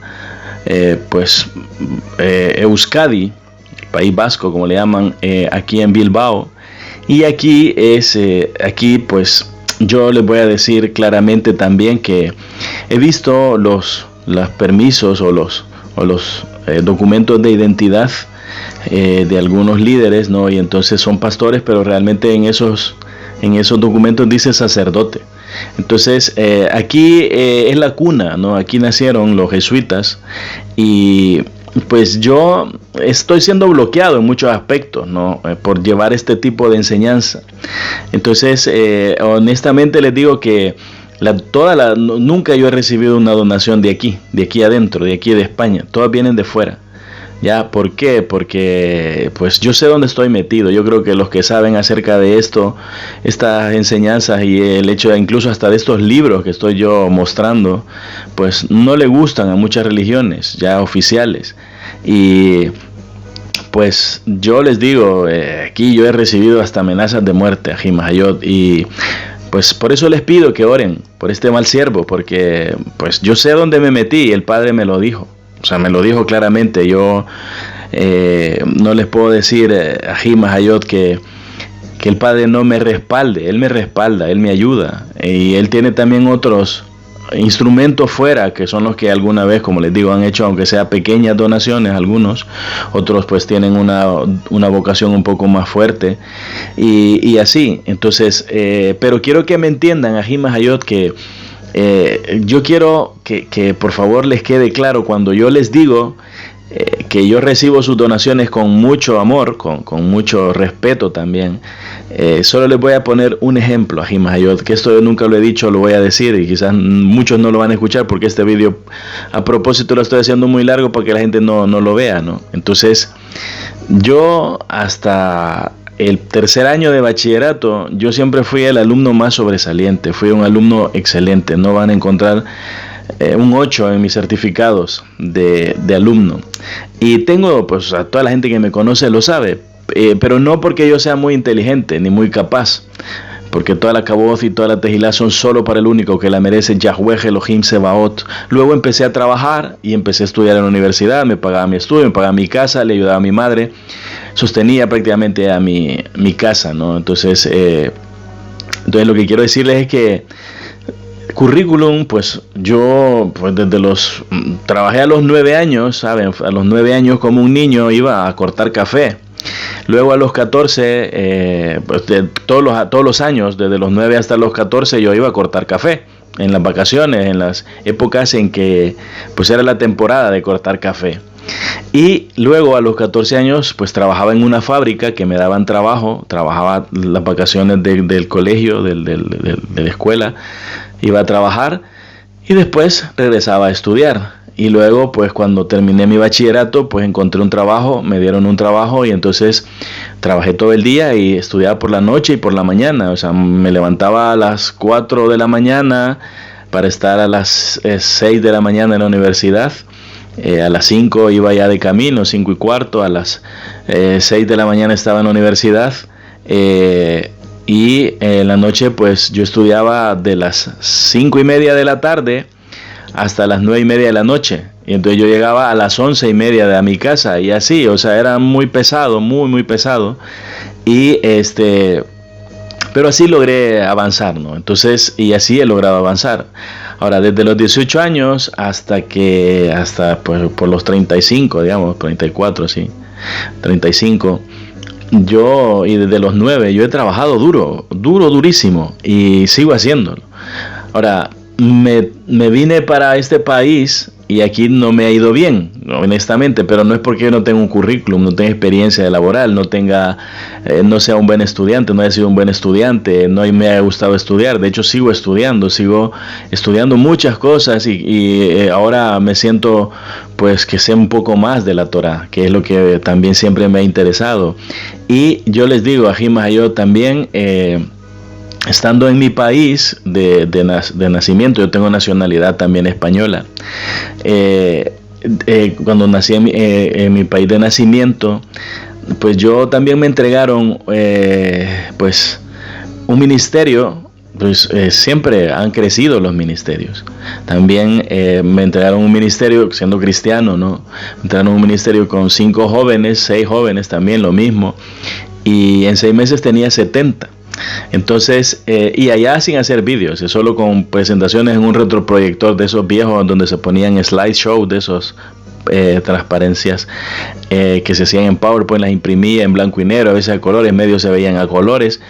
Speaker 1: Euskadi, el País Vasco, como le llaman, aquí en Bilbao. Y aquí pues yo les voy a decir claramente también que he visto los permisos o los documentos de identidad de algunos líderes, ¿no? Y entonces son pastores, pero realmente en esos documentos dice sacerdote. Entonces aquí es la cuna, ¿no? Aquí nacieron los jesuitas, y pues yo estoy siendo bloqueado en muchos aspectos, ¿no? Por llevar este tipo de enseñanza. Entonces honestamente les digo que nunca yo he recibido una donación de aquí adentro, de aquí de España. Todas vienen de fuera. ¿Ya? ¿Por qué? Porque pues yo sé dónde estoy metido. Yo creo que los que saben acerca de estas enseñanzas y el hecho de incluso hasta de estos libros que estoy yo mostrando, pues no le gustan a muchas religiones ya oficiales. Y pues yo les digo, aquí yo he recibido hasta amenazas de muerte, Ahim Hayot, y pues por eso les pido que oren por este mal siervo, porque pues yo sé dónde me metí y el Padre me lo dijo. O sea, me lo dijo claramente. Yo no les puedo decir a Ahim Hayot que que el Padre no me respalde. Él me respalda, Él me ayuda. Y Él tiene también otros instrumentos fuera, que son los que alguna vez, como les digo, han hecho, aunque sea pequeñas donaciones, algunos, otros pues tienen una vocación un poco más fuerte, y así. Entonces, pero quiero que me entiendan, Ají Majayot, que yo quiero que por favor les quede claro, cuando yo les digo que yo recibo sus donaciones con mucho amor, con mucho respeto también. Solo les voy a poner un ejemplo, Ají Majayot, que esto yo nunca lo he dicho, lo voy a decir, y quizás muchos no lo van a escuchar, porque este vídeo a propósito lo estoy haciendo muy largo para que la gente no lo vea, ¿no? Entonces, yo hasta el tercer año de bachillerato, yo siempre fui el alumno más sobresaliente, fui un alumno excelente. No van a encontrar un 8 en mis certificados de alumno. Y tengo, pues, a toda la gente que me conoce lo sabe, pero no porque yo sea muy inteligente ni muy capaz, porque toda la caboz y toda la tejilá son solo para el único que la merece, Yahweh Elohim Sebaot. Luego empecé a trabajar y empecé a estudiar en la universidad, me pagaba mi estudio, me pagaba mi casa, le ayudaba a mi madre, sostenía prácticamente a mi casa, ¿no? Entonces lo que quiero decirles es que currículum, pues yo pues trabajé a los 9 años, ¿saben? A los 9 años como un niño iba a cortar café. Luego a los 14, pues todos los años, desde los 9 hasta los 14, yo iba a cortar café. En las vacaciones, en las épocas en que pues era la temporada de cortar café. Y luego a los 14 años pues trabajaba en una fábrica que me daban trabajo, trabajaba las vacaciones del colegio, de la escuela, iba a trabajar y después regresaba a estudiar. Y luego pues cuando terminé mi bachillerato pues encontré un trabajo, me dieron un trabajo y entonces trabajé todo el día y estudiaba por la noche y por la mañana. O sea, me levantaba a las 4 de la mañana para estar a las 6 de la mañana en la universidad. A las 5 iba ya de camino, 5 y cuarto, a las 6 de la mañana estaba en la universidad, y en la noche pues yo estudiaba de las 5 y media de la tarde hasta las 9 y media de la noche, y entonces yo llegaba a las 11 y media de mi casa, y así, o sea, era muy pesado, muy pesado, y pero así logré avanzar, ¿no? Entonces, y así he logrado avanzar. Ahora, desde los 18 años hasta pues, por los 35, digamos, 34, sí, 35, y desde los 9, yo he trabajado durísimo, y sigo haciéndolo. Ahora, me vine para este país y aquí no me ha ido bien, honestamente, pero no es porque yo no tenga un currículum, no tenga experiencia laboral, no sea un buen estudiante, no haya sido un buen estudiante, no me haya gustado estudiar. De hecho sigo estudiando muchas cosas, y ahora me siento pues que sé un poco más de la Torá, que es lo que también siempre me ha interesado. Y yo les digo, Ají Majayot, también estando en mi país de nacimiento, yo tengo nacionalidad también española. Cuando nací en mi país de nacimiento, pues yo también me entregaron pues un ministerio. Pues siempre han crecido los ministerios. También me entregaron un ministerio, siendo cristiano, ¿no? Me entregaron un ministerio con 5 jóvenes, 6 jóvenes, también lo mismo. Y en 6 meses tenía 70. Entonces, y allá sin hacer vídeos, solo con presentaciones en un retroproyector de esos viejos donde se ponían slideshow de esos transparencias que se hacían en PowerPoint, las imprimía en blanco y negro, a veces a colores, medio se veían a colores.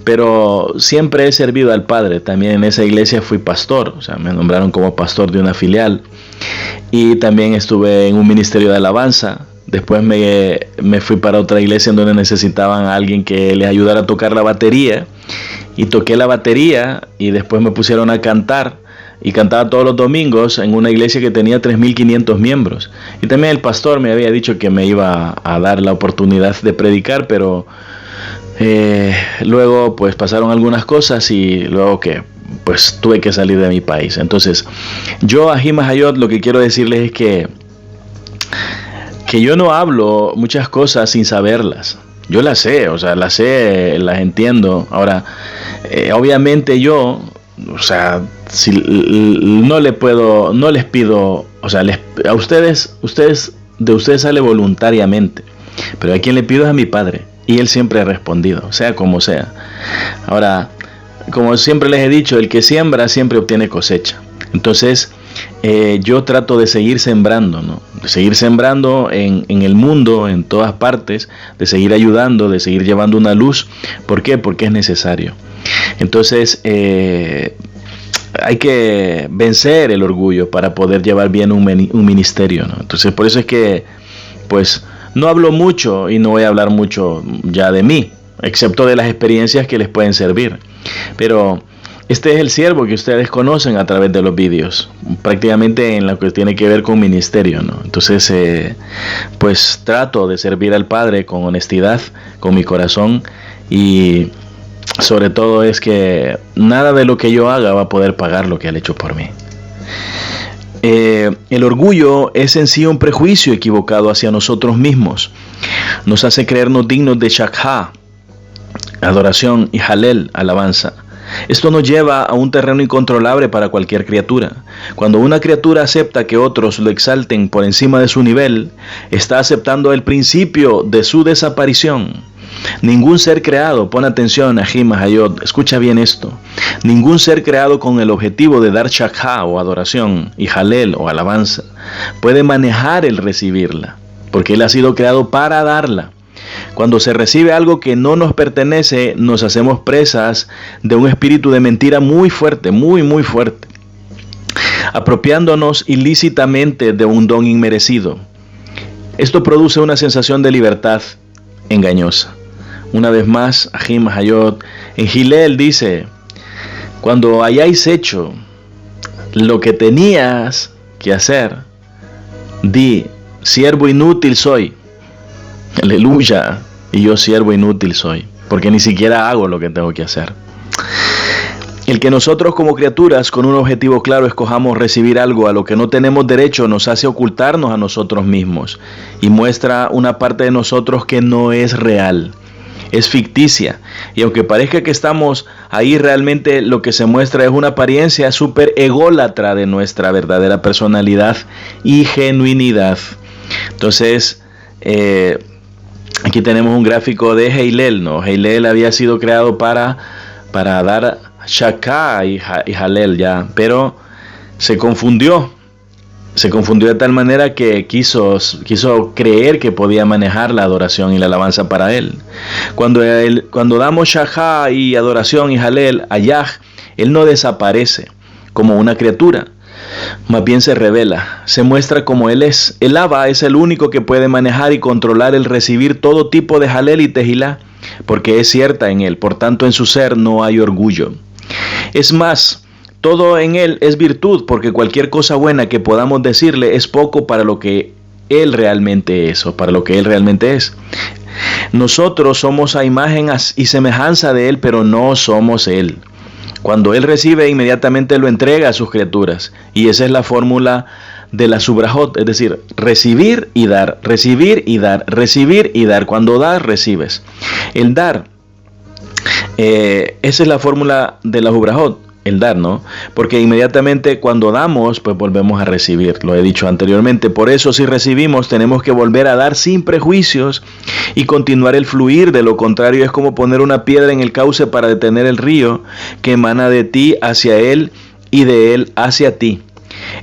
Speaker 1: Pero siempre he servido al Padre. También en esa iglesia fui pastor, o sea, me nombraron como pastor de una filial. Y también estuve en un ministerio de alabanza. Después me fui para otra iglesia en donde necesitaban a alguien que les ayudara a tocar la batería. Y toqué la batería y después me pusieron a cantar. Y cantaba todos los domingos en una iglesia que tenía 3.500 miembros. Y también el pastor me había dicho que me iba a dar la oportunidad de predicar, pero luego pues pasaron algunas cosas y luego que pues tuve que salir de mi país. Entonces yo, Ají Majayot, lo que quiero decirles es que yo no hablo muchas cosas sin saberlas. Yo las sé, o sea, las sé, las entiendo. Ahora, obviamente yo, o sea, si no les pido, o sea, de ustedes sale voluntariamente, pero a quien le pido es a mi Padre. Y Él siempre ha respondido, sea como sea. Ahora, como siempre les he dicho, el que siembra siempre obtiene cosecha. Entonces, yo trato de seguir sembrando, ¿no? De seguir sembrando en el mundo, en todas partes, de seguir ayudando, de seguir llevando una luz. ¿Por qué? Porque es necesario. Entonces, hay que vencer el orgullo para poder llevar bien un ministerio, ¿no? Entonces, por eso es que, pues, no hablo mucho y no voy a hablar mucho ya de mí, excepto de las experiencias que les pueden servir. Pero este es el siervo que ustedes conocen a través de los vídeos, prácticamente en lo que tiene que ver con ministerio, ¿no? Entonces, pues trato de servir al Padre con honestidad, con mi corazón, y sobre todo es que nada de lo que yo haga va a poder pagar lo que Él ha hecho por mí. El orgullo es en sí un prejuicio equivocado hacia nosotros mismos. Nos hace creernos dignos de Shakha, adoración, y Halel, alabanza. Esto nos lleva a un terreno incontrolable para cualquier criatura. Cuando una criatura acepta que otros lo exalten por encima de su nivel, está aceptando el principio de su desaparición. Ningún ser creado, pon atención, Ahim Hayot, escucha bien esto. Ningún ser creado con el objetivo de dar Shakha o adoración y Halel o alabanza puede manejar el recibirla, porque Él ha sido creado para darla. Cuando se recibe algo que no nos pertenece, nos hacemos presas de un espíritu de mentira muy fuerte, muy fuerte, apropiándonos ilícitamente de un don inmerecido. Esto produce una sensación de libertad engañosa. Una vez más, Ahim Hayot, en Hillel dice: cuando hayáis hecho lo que tenías que hacer, di, siervo inútil soy. Aleluya. Y yo siervo inútil soy, porque ni siquiera hago lo que tengo que hacer. El que nosotros como criaturas con un objetivo claro escojamos recibir algo a lo que no tenemos derecho nos hace ocultarnos a nosotros mismos y muestra una parte de nosotros que no es real, es ficticia. Y aunque parezca que estamos ahí, realmente lo que se muestra es una apariencia súper ególatra de nuestra verdadera personalidad y genuinidad. Entonces, aquí tenemos un gráfico de Hillel, ¿no? Hillel había sido creado para dar Shakha y Halel, ya, pero se confundió de tal manera que quiso creer que podía manejar la adoración y la alabanza para Él. Cuando damos Shakha y adoración y Halel a Yah, Él no desaparece como una criatura, más bien se revela, se muestra como Él es. El Abba es el único que puede manejar y controlar el recibir todo tipo de Halel y Tehilá, porque es cierta en Él, por tanto en su ser no hay orgullo. Es más, todo en Él es virtud, porque cualquier cosa buena que podamos decirle es poco para lo que Él realmente es, o para lo que Él realmente es. Nosotros somos a imagen y semejanza de Él, pero no somos Él. Cuando Él recibe, inmediatamente lo entrega a sus criaturas. Y esa es la fórmula de la Subrajot, es decir, recibir y dar, recibir y dar, recibir y dar. Cuando das, recibes. El dar, esa es la fórmula de la Subrajot, el dar, ¿no? Porque inmediatamente cuando damos, pues volvemos a recibir, lo he dicho anteriormente. Por eso, si recibimos, tenemos que volver a dar sin prejuicios y continuar el fluir. De lo contrario, es como poner una piedra en el cauce para detener el río que emana de ti hacia Él y de Él hacia ti.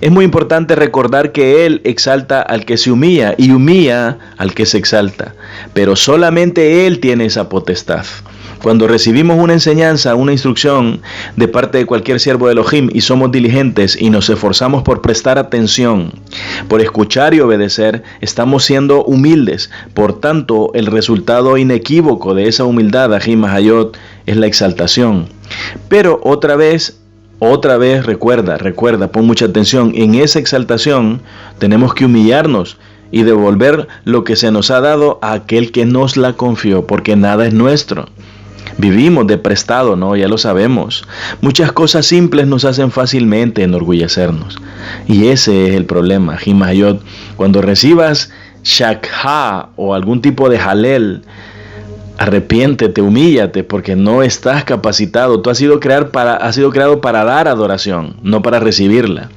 Speaker 1: Es muy importante recordar que Él exalta al que se humilla y humilla al que se exalta, pero solamente Él tiene esa potestad. Cuando recibimos una enseñanza, una instrucción de parte de cualquier siervo de Elohim y somos diligentes y nos esforzamos por prestar atención, por escuchar y obedecer, estamos siendo humildes. Por tanto, el resultado inequívoco de esa humildad, Ahim Hayot, es la exaltación. Pero otra vez, recuerda, pon mucha atención, en esa exaltación tenemos que humillarnos y devolver lo que se nos ha dado a aquel que nos la confió, porque nada es nuestro. Vivimos de prestado, ¿no? Ya lo sabemos. Muchas cosas simples nos hacen fácilmente enorgullecernos. Y ese es el problema, Ahim Hayot. Cuando recibas Shakha o algún tipo de Halel, arrepiéntete, humíllate, porque no estás capacitado. Tú has sido creado para dar adoración, no para recibirla.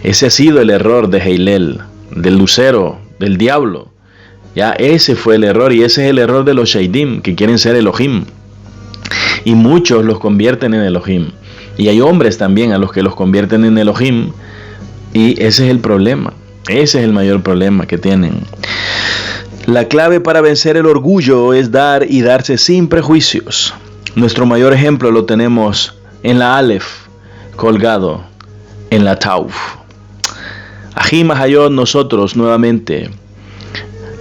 Speaker 1: Ese ha sido el error de Hillel, del lucero, del diablo. Ya ese fue el error, y ese es el error de los Shaidim, que quieren ser Elohim. Y muchos los convierten en Elohim. Y hay hombres también a los que los convierten en Elohim. Y ese es el problema. Ese es el mayor problema que tienen. La clave para vencer el orgullo es dar y darse sin prejuicios. Nuestro mayor ejemplo lo tenemos en la Aleph, colgado en la Tauf. Ají Mahayot, nosotros nuevamente,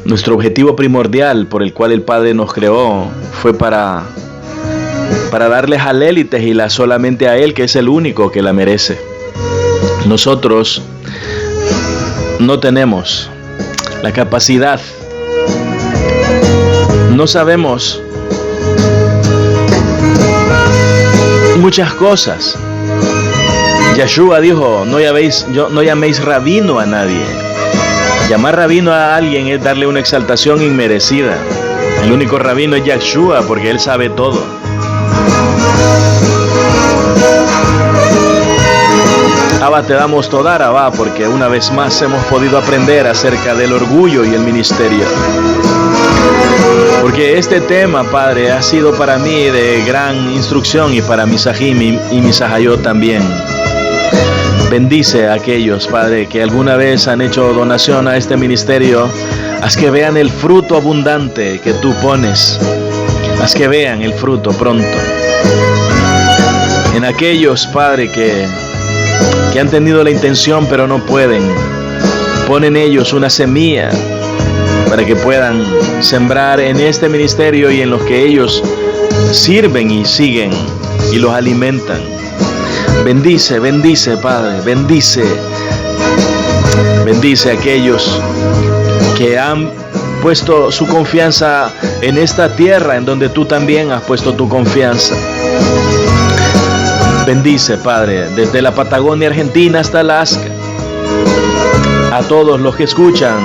Speaker 1: nuestro objetivo primordial por el cual el Padre nos creó fue para darle Halel y Tehilá solamente a Él, que es el único que la merece. Nosotros no tenemos la capacidad, no sabemos muchas cosas. Yeshua dijo, no llaméis rabino a nadie. Llamar rabino a alguien es darle una exaltación inmerecida. El único rabino es Yeshua, porque Él sabe todo. Abba, te damos toda Abba, porque una vez más hemos podido aprender acerca del orgullo y el ministerio. Porque este tema, Padre, ha sido para mí de gran instrucción, y para mis Ajim y mis Ajayot también. Bendice a aquellos, Padre, que alguna vez han hecho donación a este ministerio. Haz que vean el fruto abundante que tú pones. Haz que vean el fruto pronto. En aquellos, Padre, que han tenido la intención pero no pueden, ponen ellos una semilla para que puedan sembrar en este ministerio y en los que ellos sirven y siguen y los alimentan. Bendice, bendice, Padre, bendice. Bendice a aquellos que han puesto su confianza en esta tierra en donde tú también has puesto tu confianza. Bendice, Padre, desde la Patagonia Argentina hasta Alaska, a todos los que escuchan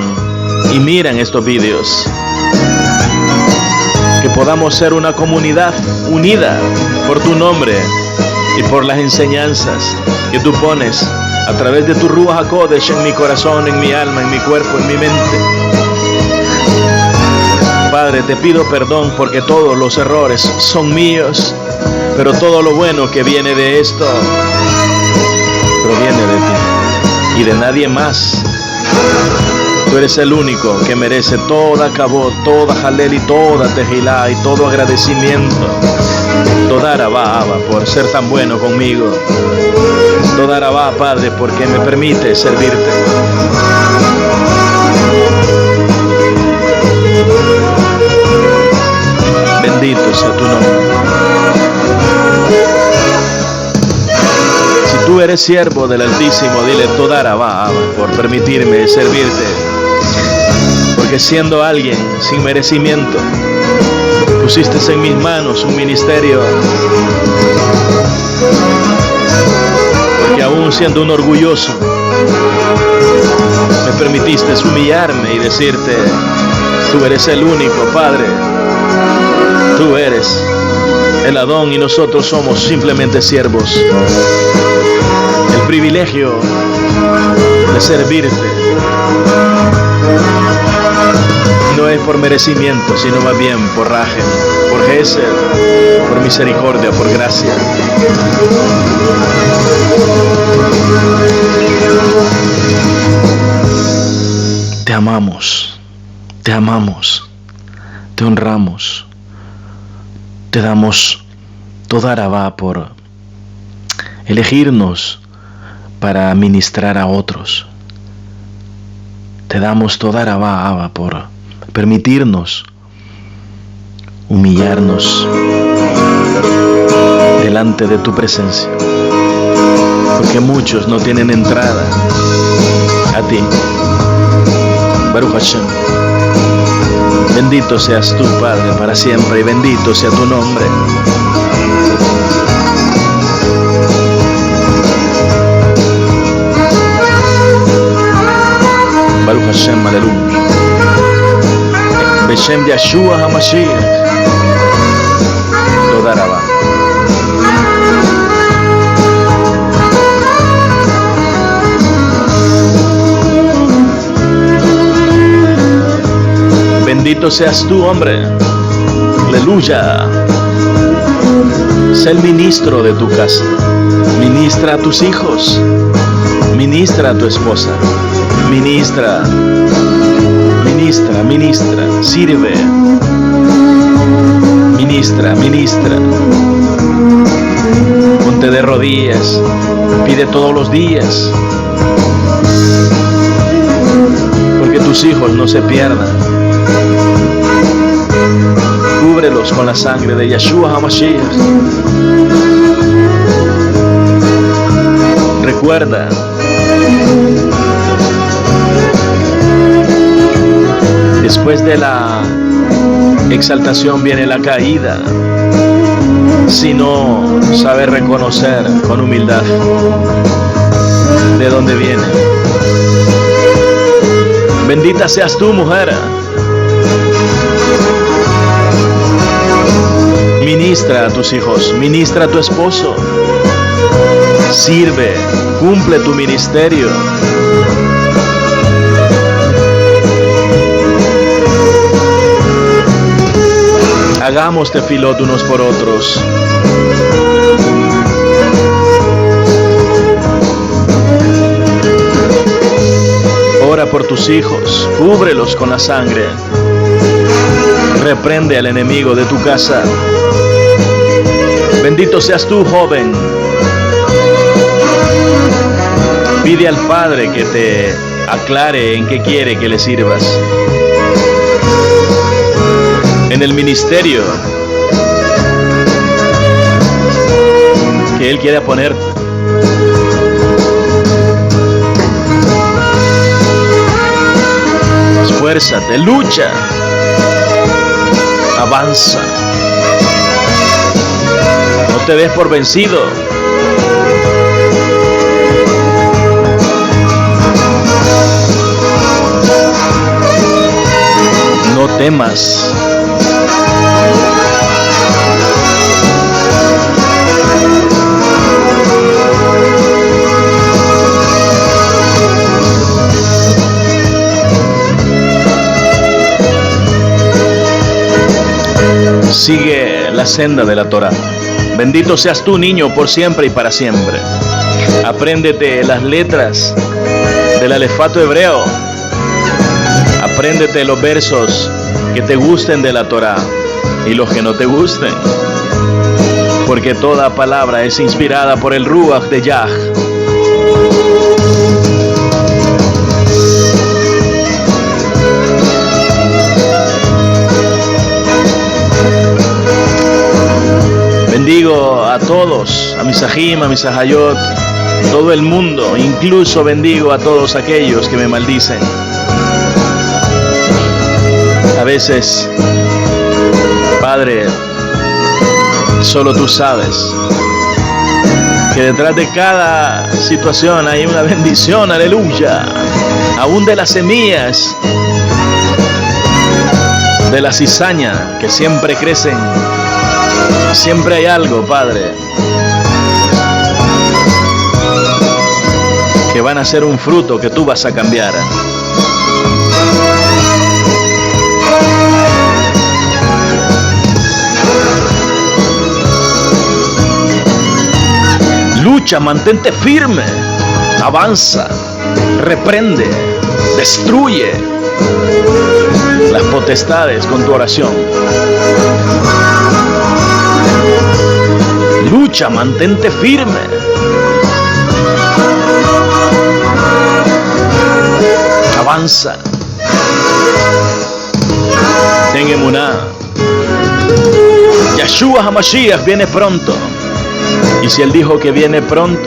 Speaker 1: y miran estos vídeos. Que podamos ser una comunidad unida por tu nombre y por las enseñanzas que tú pones a través de tu Ruach HaKodesh en mi corazón, en mi alma, en mi cuerpo, en mi mente. Padre, te pido perdón porque todos los errores son míos, pero todo lo bueno que viene de esto proviene de ti y de nadie más. Tú eres el único que merece toda kabod, toda halel y toda tehilá y todo agradecimiento. Toda arabá, Abba, por ser tan bueno conmigo. Toda arabá, Padre, porque me permite servirte. Bendito sea tu nombre. Si tú eres siervo del Altísimo, dile toda arabá, Abba, por permitirme servirte. Porque siendo alguien sin merecimiento, pusiste en mis manos un ministerio. Porque aún siendo un orgulloso, me permitiste humillarme y decirte, tú eres el único, Padre. Tú eres el Adón y nosotros somos simplemente siervos. El privilegio de servirte no es por merecimiento, sino más bien por rajem, por gesed, por misericordia, por gracia. Te amamos, te honramos, te damos toda arabá por elegirnos para ministrar a otros. Te damos toda arabá, Abba, por permitirnos humillarnos delante de tu presencia, porque muchos no tienen entrada a ti. Baruch Hashem. Bendito seas tú, Padre, para siempre, y bendito sea tu nombre. Baruch Hashem, aleluya. Beshem Yeshua HaMashiach. Toda arabá. Bendito seas tú, hombre. Aleluya. Sé el ministro de tu casa. Ministra a tus hijos. Ministra a tu esposa. Ministra. Ministra, ministra. Sirve. Ministra, ministra. Ponte de rodillas. Pide todos los días. Porque tus hijos no se pierdan. Cúbrelos con la sangre de Yeshua HaMashiach. Recuerda, después de la exaltación viene la caída. Si no sabes reconocer con humildad de dónde viene. Bendita seas tú, mujer. Ministra a tus hijos, ministra a tu esposo. Sirve, cumple tu ministerio. Hagamos tefilot unos por otros. Ora por tus hijos, cúbrelos con la sangre. Reprende al enemigo de tu casa. Bendito seas tú, joven. Pide al Padre que te aclare en qué quiere que le sirvas. En el ministerio que Él quiere ponerte. Esfuérzate, lucha, avanza. No te des por vencido. No temas. Sigue la senda de la Torá. Bendito seas tú, niño, por siempre y para siempre. Apréndete las letras del alefato hebreo. Apréndete los versos que te gusten de la Torá y los que no te gusten. Porque toda palabra es inspirada por el Ruach de Yah. Bendigo a todos, a mis ajim, a mis ajayot, todo el mundo, incluso bendigo a todos aquellos que me maldicen. A veces, Padre, solo tú sabes que detrás de cada situación hay una bendición, aleluya, aún de las semillas, de la cizaña que siempre crecen. Siempre hay algo, Padre, que van a ser un fruto que tú vas a cambiar. Lucha, mantente firme, avanza, reprende, destruye las potestades con tu oración. Lucha, mantente firme. Avanza. Ten emuná. Yeshua HaMashiach viene pronto. Y si Él dijo que viene pronto,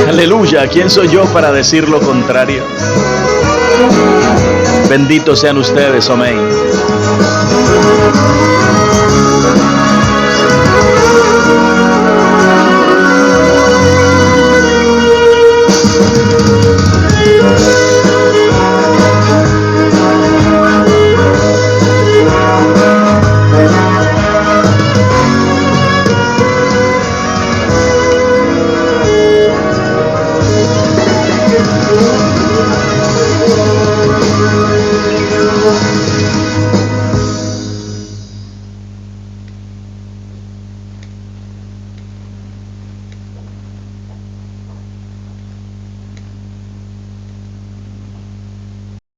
Speaker 1: aleluya, ¿quién soy yo para decir lo contrario? Benditos sean ustedes, amén.